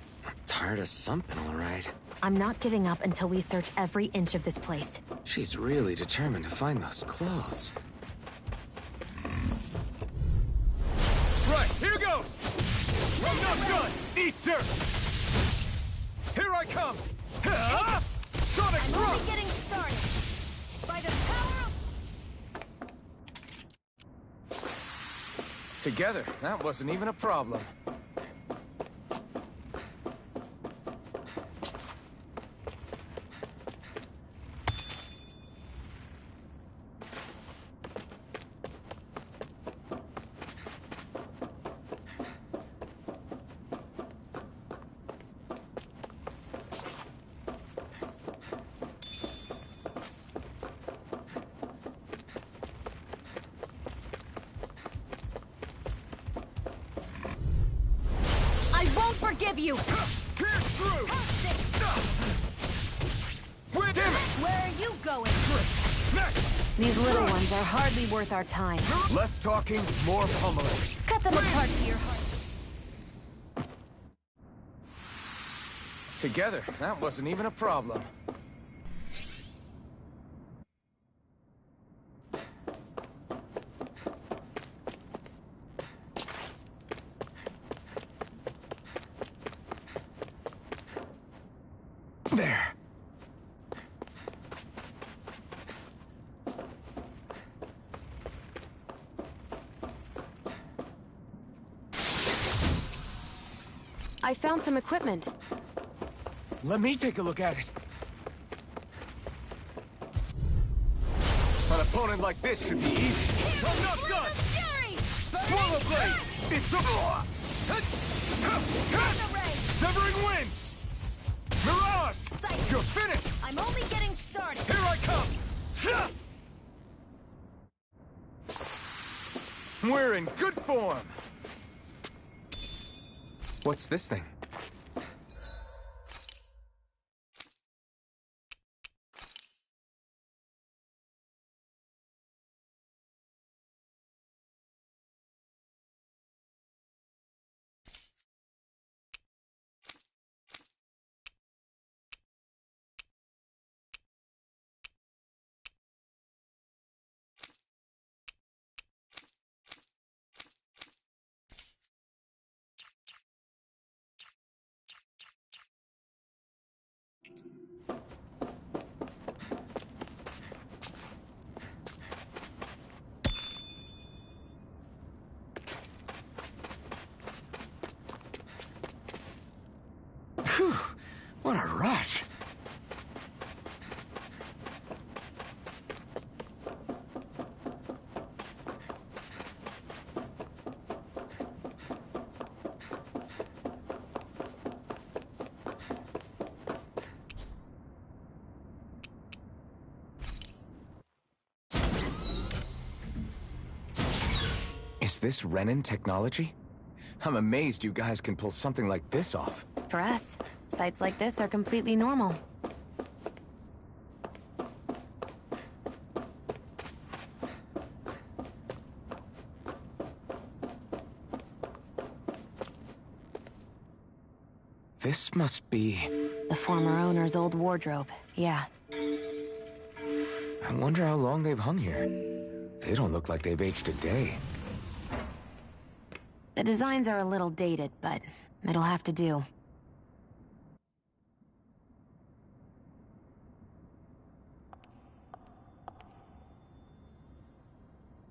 D: Tired of something, all right.
C: I'm not giving up until we search every inch of this place.
D: She's really determined to find those clothes.
B: Right, here goes! I'm not done! Eat dirt! Here I come! Sonic
O: I'm
B: thrust!
O: only getting started! By the power of...
D: Together, that wasn't even a problem.
C: Forgive you!
B: Pierce through! Damn it!
C: Where are you going?
B: Next!
C: These little ones are hardly worth our time.
B: Less talking, more pummeling.
C: Cut them apart to your heart.
D: Together, that wasn't even a problem. There.
C: I found some equipment.
D: Let me take a look at it. An opponent like this should be easy.
B: I'm not done!
O: Fury!
B: Swallow blade! It's a... Severing wind! Mirage!
O: Sight.
B: You're finished!
O: I'm only getting started!
B: Here I come!
D: We're in good form. What's this thing? What a rush! Is this Renan technology? I'm amazed you guys can pull something like this off.
C: For us, sites like this are completely normal.
D: This must be...
C: the former owner's old wardrobe, yeah.
D: I wonder how long they've hung here. They don't look like they've aged a day.
C: The designs are a little dated, but it'll have to do.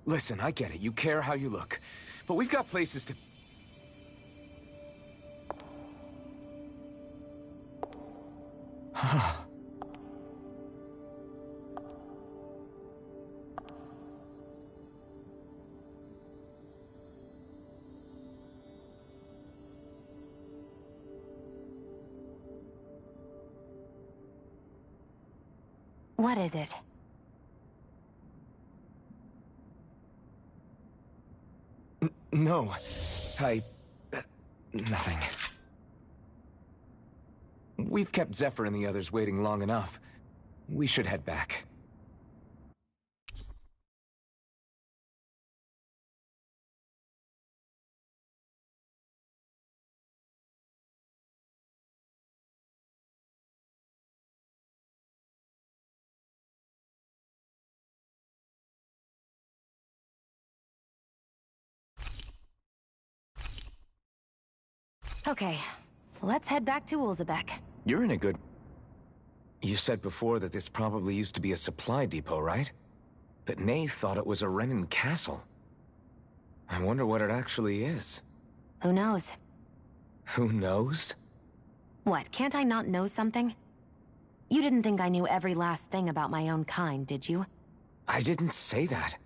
D: Listen, I get it. You care how you look. But we've got places to...
C: What is it?
D: No. Nothing. We've kept Zephyr and the others waiting long enough. We should head back.
C: Okay, let's head back to Ulzebek.
D: You're in a good... You said before that this probably used to be a supply depot, right? But Nay thought it was a Renan castle. I wonder what it actually is.
C: Who knows?
D: Who knows?
C: What, can't I not know something? You didn't think I knew every last thing about my own kind, did you?
D: I didn't say that.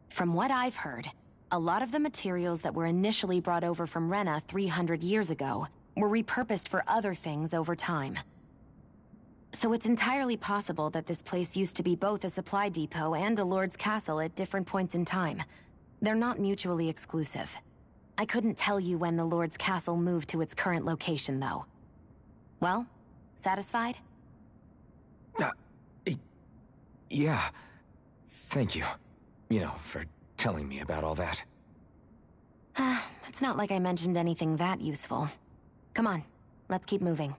C: From what I've heard, a lot of the materials that were initially brought over from Rena 300 years ago were repurposed for other things over time. So it's entirely possible that this place used to be both a supply depot and a lord's castle at different points in time. They're not mutually exclusive. I couldn't tell you when the lord's castle moved to its current location, though. Well, satisfied?
D: Yeah. Thank you. You know, for telling me about all that.
C: It's not like I mentioned anything that useful. Come on, let's keep moving.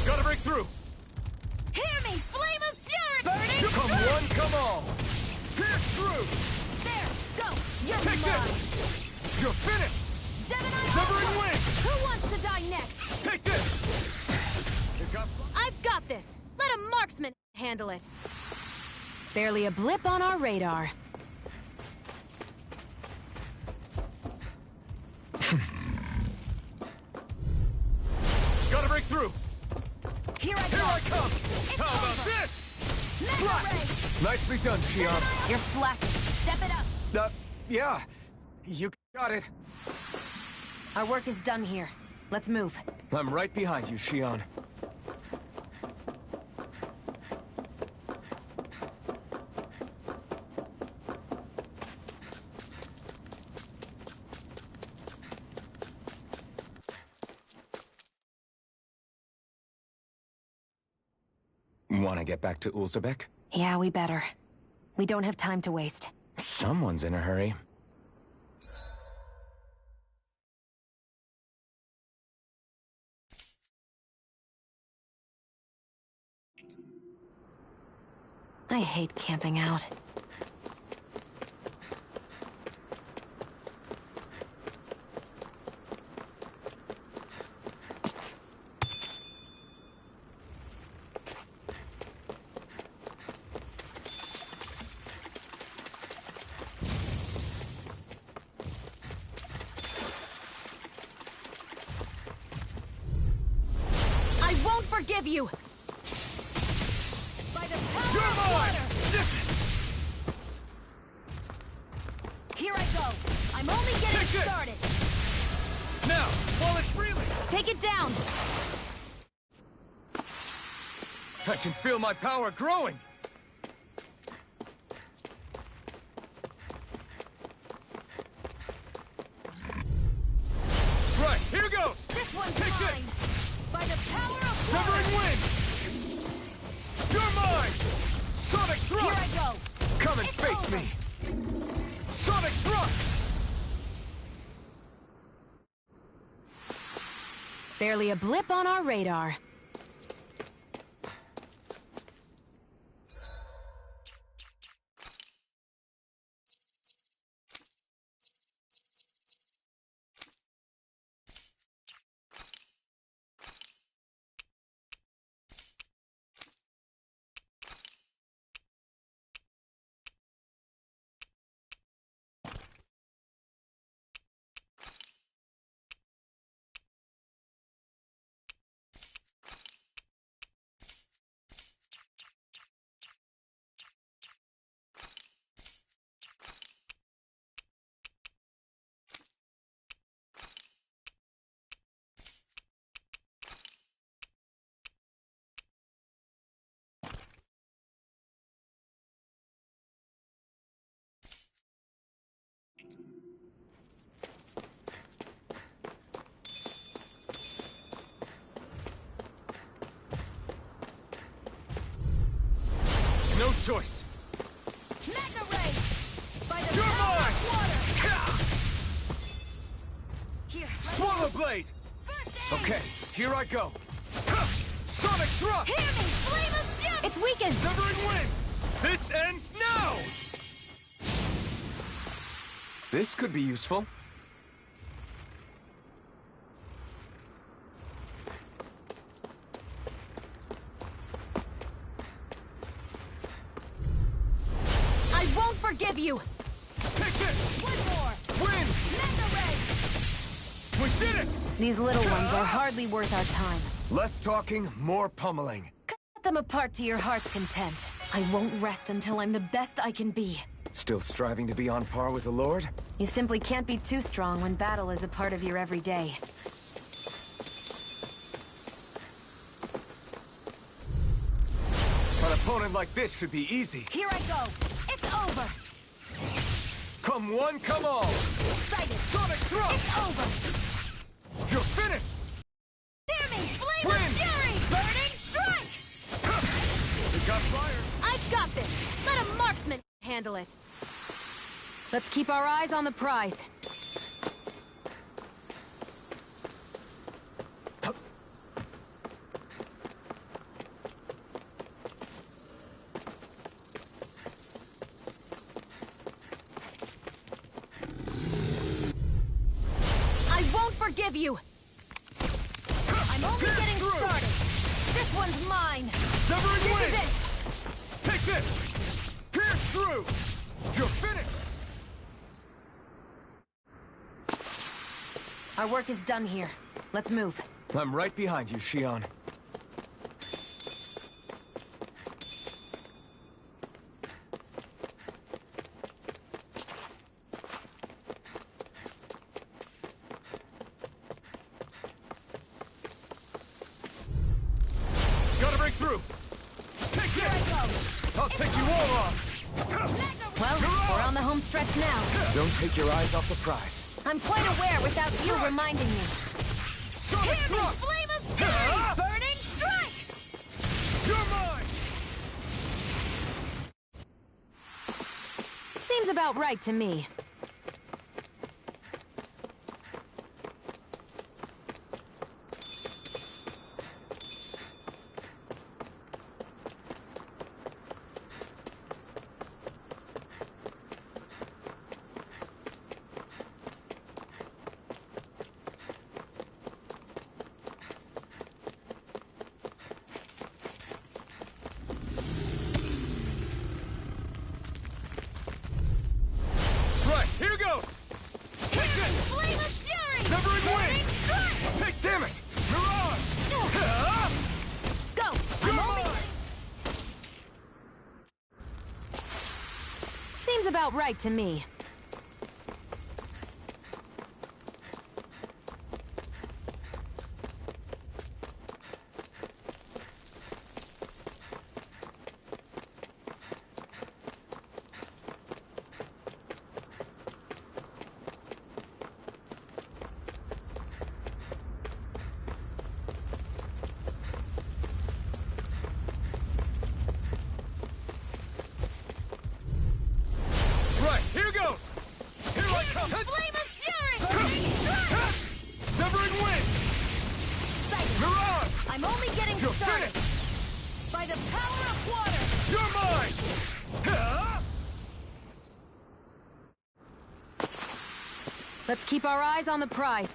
G: Gotta break through!
O: Hear me, flame of fury! Burning!
G: Come one, come all! Pierce through!
O: There, go! You're
G: Take
O: mine!
G: this! You're finished!
O: Severing wing! Who wants to die next?
G: Take this!
C: I've got this! Let a marksman handle it! Barely a blip on our radar.
G: Gotta break through!
O: Here I
G: come! How about this?
D: Nicely done, Xion.
C: You're slacking. Step it up!
D: Yeah. You got it.
C: Our work is done here. Let's move.
D: I'm right behind you, Xion. Want to get back to Ulzebek?
C: Yeah, we better. We don't have time to waste.
D: Someone's in a hurry.
C: I hate camping out.
O: I won't forgive you! By the power of water! Here I go! I'm only getting started!
K: Now, fall it freely!
O: Take it down!
K: I can feel my power growing! Right, here goes!
O: This one's
K: Take
O: mine! By the power of
K: Severing
O: water!
K: wind! You're mine! Sonic thrust!
O: Here I go!
K: Come and
O: It's
K: face
O: over.
K: me! Sonic thrust!
J: Barely a blip on our radar.
K: No choice!
O: Mega Ray! By the
K: You're
O: power
K: mine!
O: of water! Here, let me
K: Swallow blade!
O: First aid!
K: Okay, here I go! Sonic thrust!
O: Hear me! Flame of fury!
C: It's weakened!
K: Severing wind! This ends now!
D: This could be useful.
O: I won't forgive you!
K: Take this!
O: One more!
K: Win!
O: Mega Ray!
K: We did it!
C: These little ones are hardly worth our time.
D: Less talking, more pummeling.
C: Cut them apart to your heart's content. I won't rest until I'm the best I can be.
D: Still striving to be on par with the Lord?
C: You simply can't be too strong when battle is a part of your everyday.
D: An opponent like this should be easy.
O: Here I go! It's over!
D: Come one, come all!
O: Excited!
K: Sonic thrust!
O: It's over!
K: You're finished!
O: Hear me! Flame
K: Win!
O: of fury! Burning strike!
K: We got fire!
O: I've got this! Let a marksman handle it!
C: Let's keep our eyes on the prize.
O: I won't forgive you! I'm only getting started! This one's mine!
K: Severing
O: This
K: wind!
O: is it!
K: Take this! Pierce through! You're finished!
C: Our work is done here. Let's move.
D: I'm right behind you, Shion.
K: Gotta break through! Take
O: Here I
K: this!
O: go!
K: I'll take you all on!
C: Well, we're on the home stretch now.
D: Don't take your eyes off the prize.
C: I'm quite aware without you reminding me.
K: Sonic
O: Hear me!
K: thrust!
O: Flame of fury! Burning strike!
K: You're mine!
O: Seems about right to me.
K: Right, here goes! Take this!
O: Flame of Fury!
K: Severing Wing! Take damage! Mirage!
O: Go!
K: You're
O: I'm only...
K: mine!
O: Seems about right to me.
K: Right, here goes! Here I come!
O: Flame of Fury!
K: Severing Wing! Mirage!
O: I'm only getting
K: You're
O: started.
K: finished!
O: By the power of water!
K: You're mine!
O: Let's keep our eyes on the prize.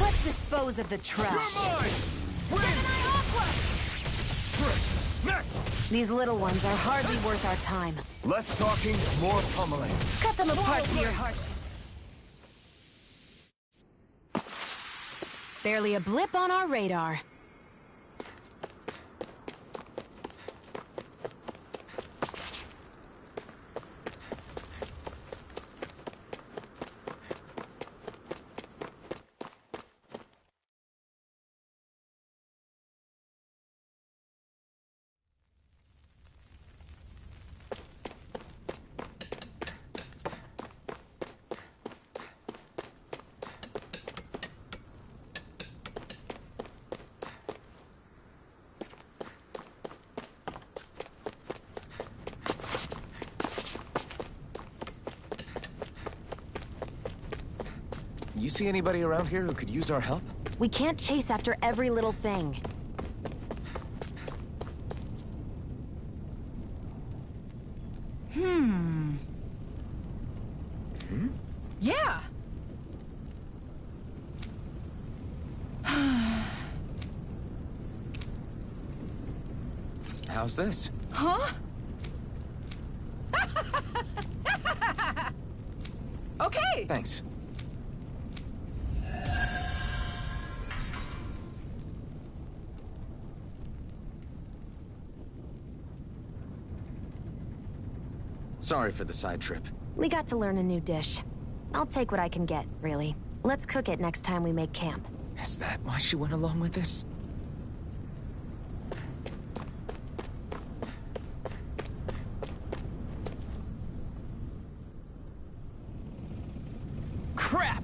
O: Let's dispose of the trash.
K: You're mine!
O: Gemini Aqua!
K: Next!
O: These little ones are hardly worth our time.
K: Less talking, more pummeling.
O: Cut them apart to your heart. Barely a blip on our radar.
D: You see anybody around here who could use our help?
O: We can't chase after every little thing.
P: Yeah.
D: How's this?
P: Huh? Okay.
D: Thanks. Sorry for the side trip.
C: We got to learn a new dish. I'll take what I can get, really. Let's cook it next time we make camp.
D: Is that why she went along with this?
F: Crap!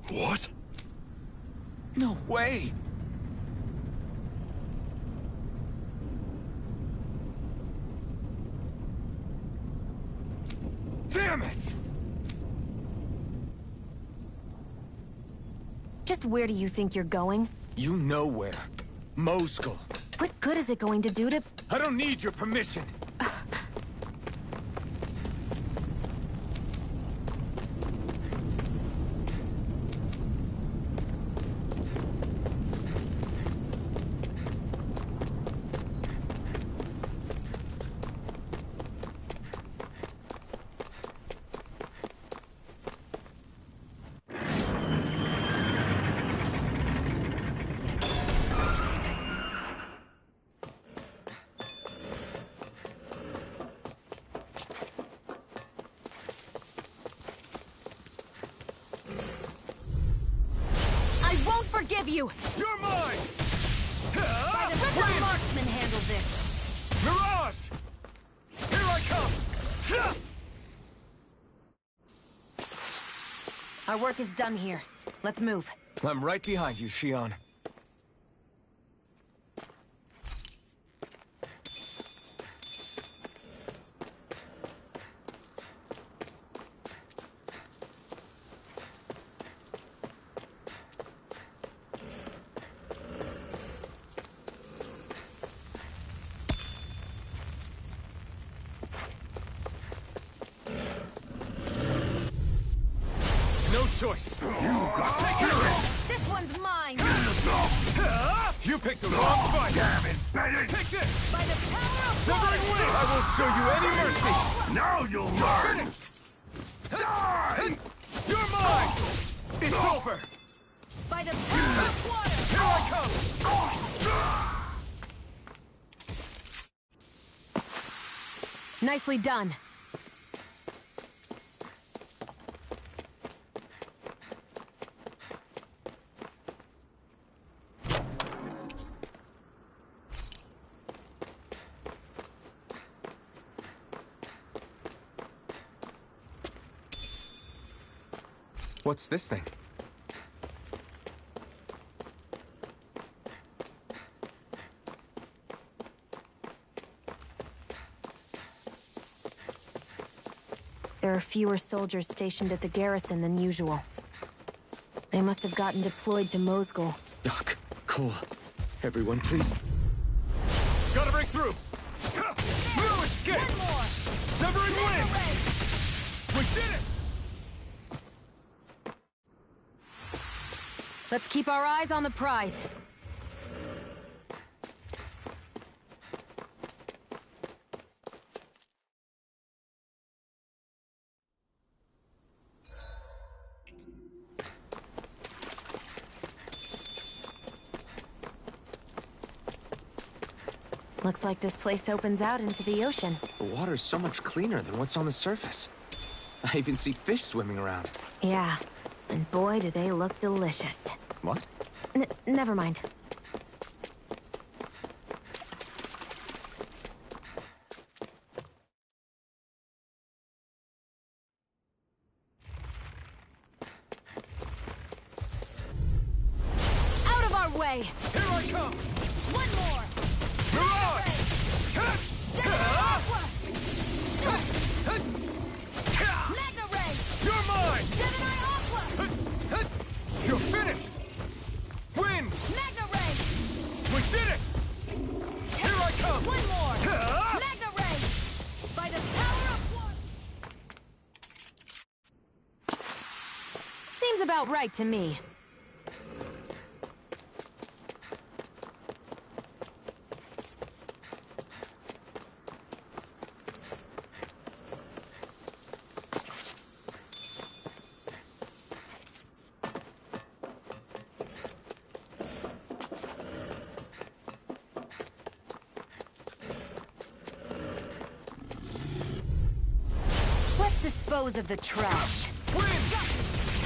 K: What?
D: No way!
K: Damn it!
C: Just where do you think you're going?
D: You know where. Moskull.
C: What good is it going to do to...
D: I don't need your permission.
O: forgive you!
B: You're mine!
O: By the River Marksman handle this!
B: Mirage! Here I come!
C: Our work is done here. Let's move.
D: I'm right behind you, Shionne.
B: No choice.
O: This one's mine!
B: You picked the wrong fight! Damn it, Bennett! Take this!
O: By the power of
B: Severing Wing! I won't show you any mercy!
N: Now you'll learn!
B: Die! You're mine! It's over!
O: By the power of water!
B: Here I come!
C: Nicely done.
D: What's this thing?
C: There are fewer soldiers stationed at the garrison than usual. They must have gotten deployed to Mosgul.
D: Doc, Cole, everyone please.
B: Gotta break through! No escape!
O: One more!
B: Severing Wing! We did it!
C: Let's keep our eyes on the prize. Looks like this place opens out into the ocean.
D: The water's so much cleaner than what's on the surface. I even see fish swimming around.
C: Yeah, and boy do they look delicious.
D: What?
C: Never mind.
O: Out of our way!
B: Here I come!
O: One more!
B: Mirage!
O: Magna Ray!
B: You're mine!
O: Gemini Aqua!
B: You're finished! Win!
O: Magna Ray!
B: We did it! Here I come!
O: One more! Magna Ray! By the power of water!
C: Seems about right to me. Let's dispose of the trash.
B: Win!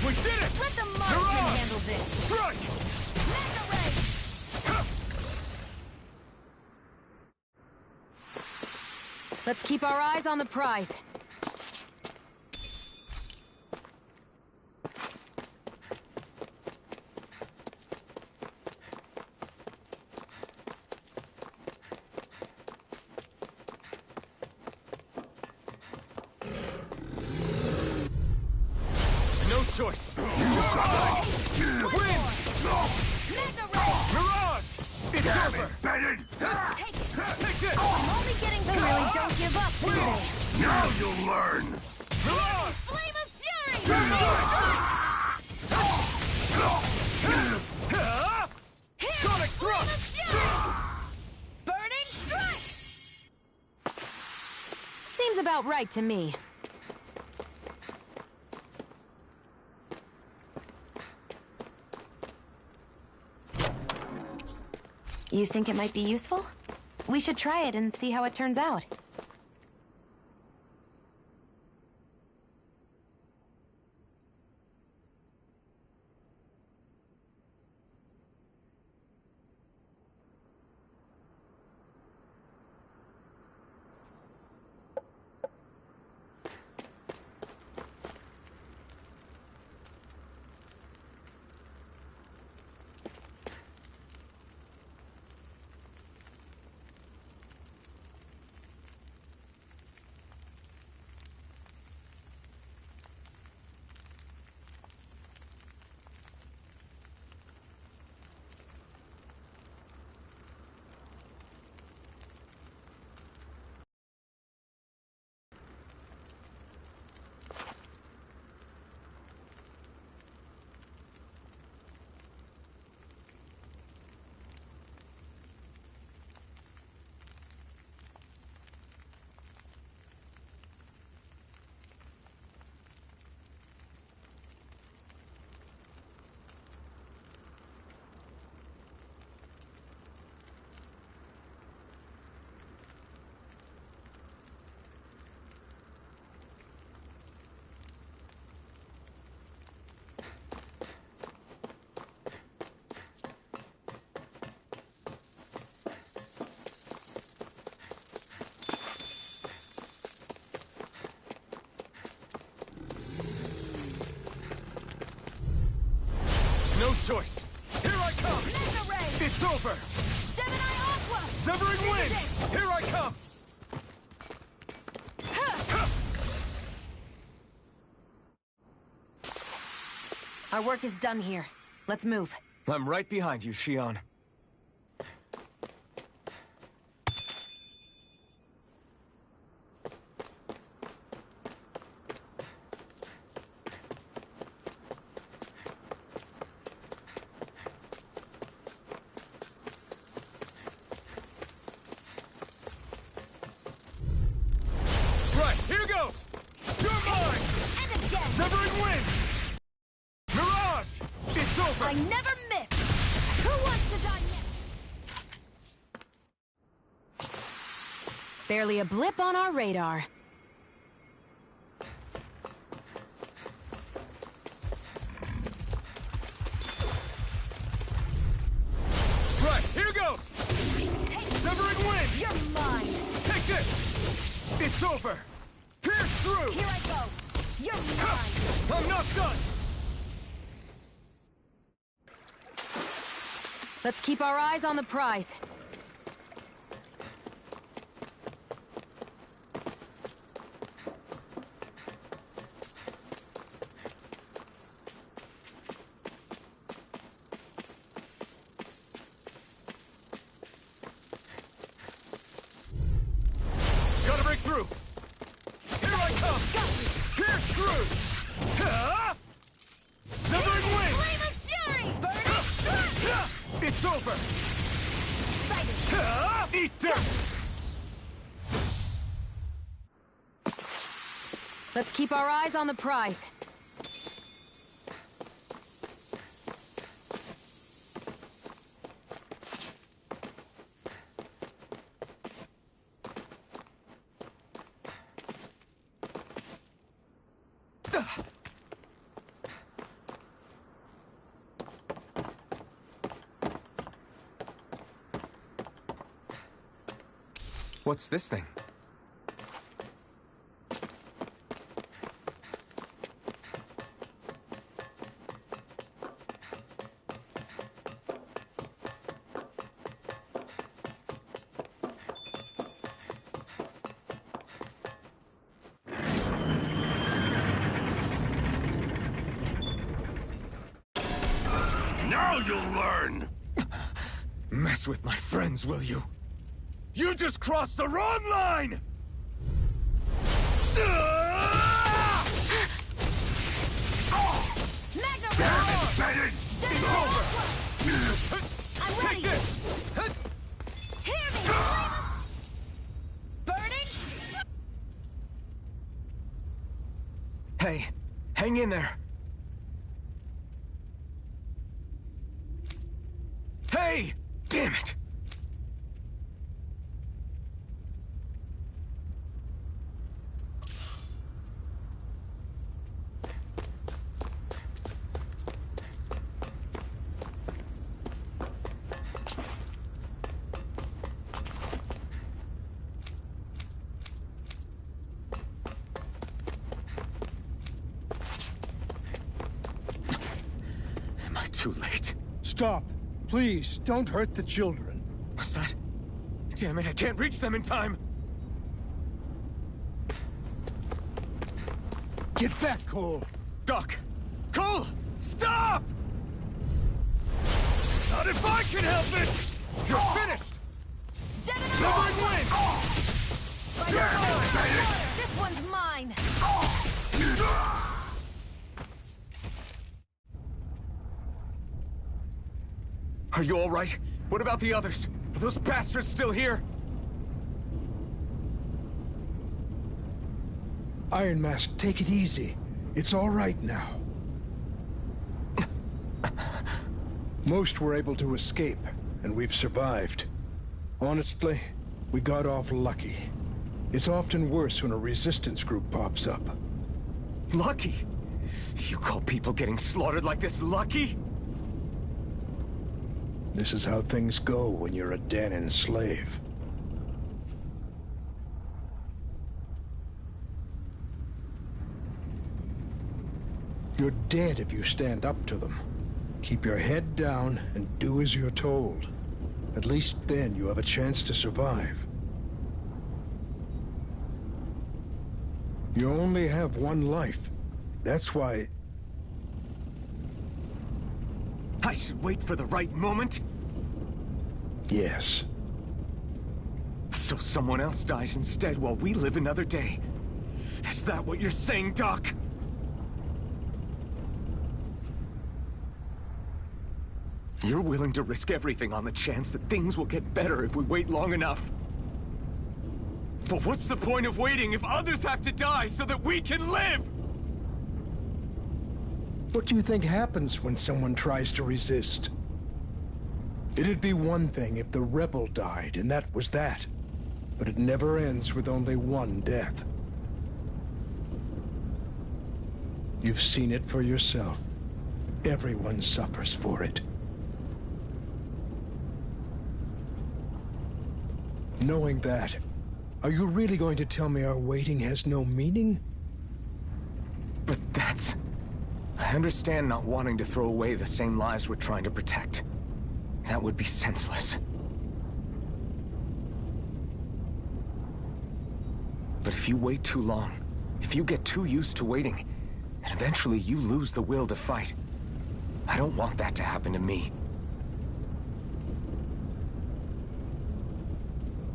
B: We did it!
O: Let the marksman handle this!
B: Strike!
O: Magna Ray!
C: Let's keep our eyes on the prize.
B: No choice! Win!
O: Magna Ray!
B: Mirage! It's over!
N: Bennett!
O: Take it!
B: Take this!
O: I'm only getting
C: They really don't give up, do they?
N: Now you'll learn!
B: Mirage!
O: Flame of Fury!
B: Sonic
O: Flame of
B: thrust!
O: Fury! Burning Strike!
C: Seems about right to me. You think it might be useful? We should try it and see how it turns out.
K: choice. Here I come.
O: Mega Ray!
K: It's over.
O: Gemini Aqua!
K: Severing Wind. Here I come.
C: Our work is done here. Let's move.
D: I'm right behind you, Shionne.
K: Right, here goes. You're mine.
O: And again!
K: Severing Wind. Mirage. It's over.
O: I never miss! Who wants to die next?
C: Barely a blip on our radar.
K: Right, here goes. Severing Wind.
O: You're mine!
K: Take this. It's over. Pierce through.
O: Here I go! You're mine!
K: I'm not done.
C: Let's keep our eyes on the prize.
K: Gotta break through. Here I come. Pierce through. Severing Wind.
O: Flame of Fury! Burning Strike!
K: It's over. Eat dirt.
C: Let's keep our eyes on the prize.
D: What's this thing?
G: Now you'll learn!
D: Mess with my friends, will you?
K: You just crossed the wrong line!
O: Mega
G: Damn
O: Ray!
G: it, Bennett!
O: Gemini Aqua! I'm ready!
K: Take this!
O: Hear me! Flame of... Burning...
D: Hey, hang in there. Hey! Damn it! Am I too late?
E: Stop. Please, don't hurt the children.
D: What's that? Damn it, I can't reach them in time!
E: Get back, Cole.
K: Doc! Cole! Stop! Not if I can help it! You're finished!
O: Gemini
K: Severing Wind!
O: By the power! This one's mine!
D: Are you all right? What about the others? Are those bastards still here?
E: Iron Mask, take it easy. It's all right now. Most were able to escape, and we've survived. Honestly, we got off lucky. It's often worse when a resistance group pops up.
D: Lucky? You call people getting slaughtered like this lucky?
E: This is how things go when you're a Dahnan slave. You're dead if you stand up to them. Keep your head down and do as you're told. At least then you have a chance to survive. You only have one life. That's why...
D: I should wait for the right moment?
E: Yes.
D: So someone else dies instead while we live another day. Is that what you're saying, Doc? You're willing to risk everything on the chance that things will get better if we wait long enough. But what's the point of waiting if others have to die so that we can live?
E: What do you think happens when someone tries to resist? It'd be one thing if the rebel died, and that was that. But it never ends with only one death. You've seen it for yourself. Everyone suffers for it. Knowing that, are you really going to tell me our waiting has no meaning?
D: But that's... I understand not wanting to throw away the same lives we're trying to protect. That would be senseless. But if you wait too long, if you get too used to waiting, then eventually you lose the will to fight. I don't want that to happen to me.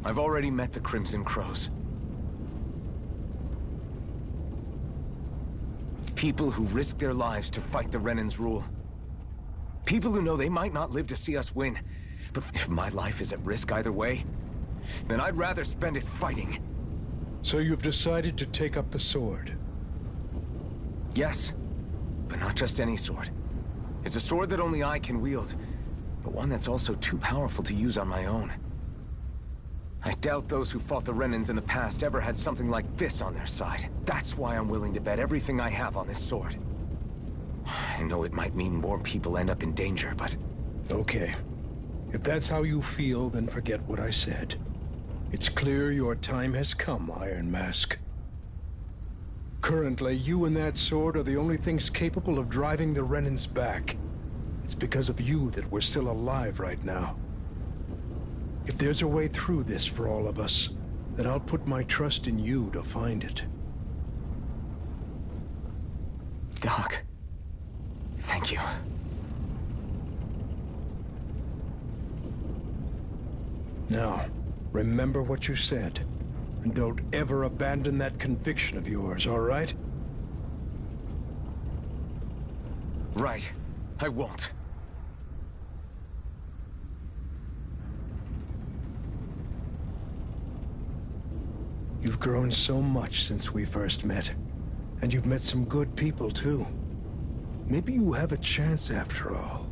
D: I've already met the Crimson Crows. People who risk their lives to fight the Renan's rule. People who know they might not live to see us win. But if my life is at risk either way, then I'd rather spend it fighting.
E: So you've decided to take up the sword?
D: Yes, but not just any sword. It's a sword that only I can wield, but one that's also too powerful to use on my own. I doubt those who fought the Renans in the past ever had something like this on their side. That's why I'm willing to bet everything I have on this sword. I know it might mean more people end up in danger, but...
E: Okay. If that's how you feel, then forget what I said. It's clear your time has come, Iron Mask. Currently, you and that sword are the only things capable of driving the Renans back. It's because of you that we're still alive right now. If there's a way through this for all of us, then I'll put my trust in you to find it.
D: Doc, thank you.
E: Now, remember what you said, and don't ever abandon that conviction of yours, all right?
D: Right. I won't.
E: You've grown so much since we first met. And you've met some good people, too. Maybe you have a chance after all.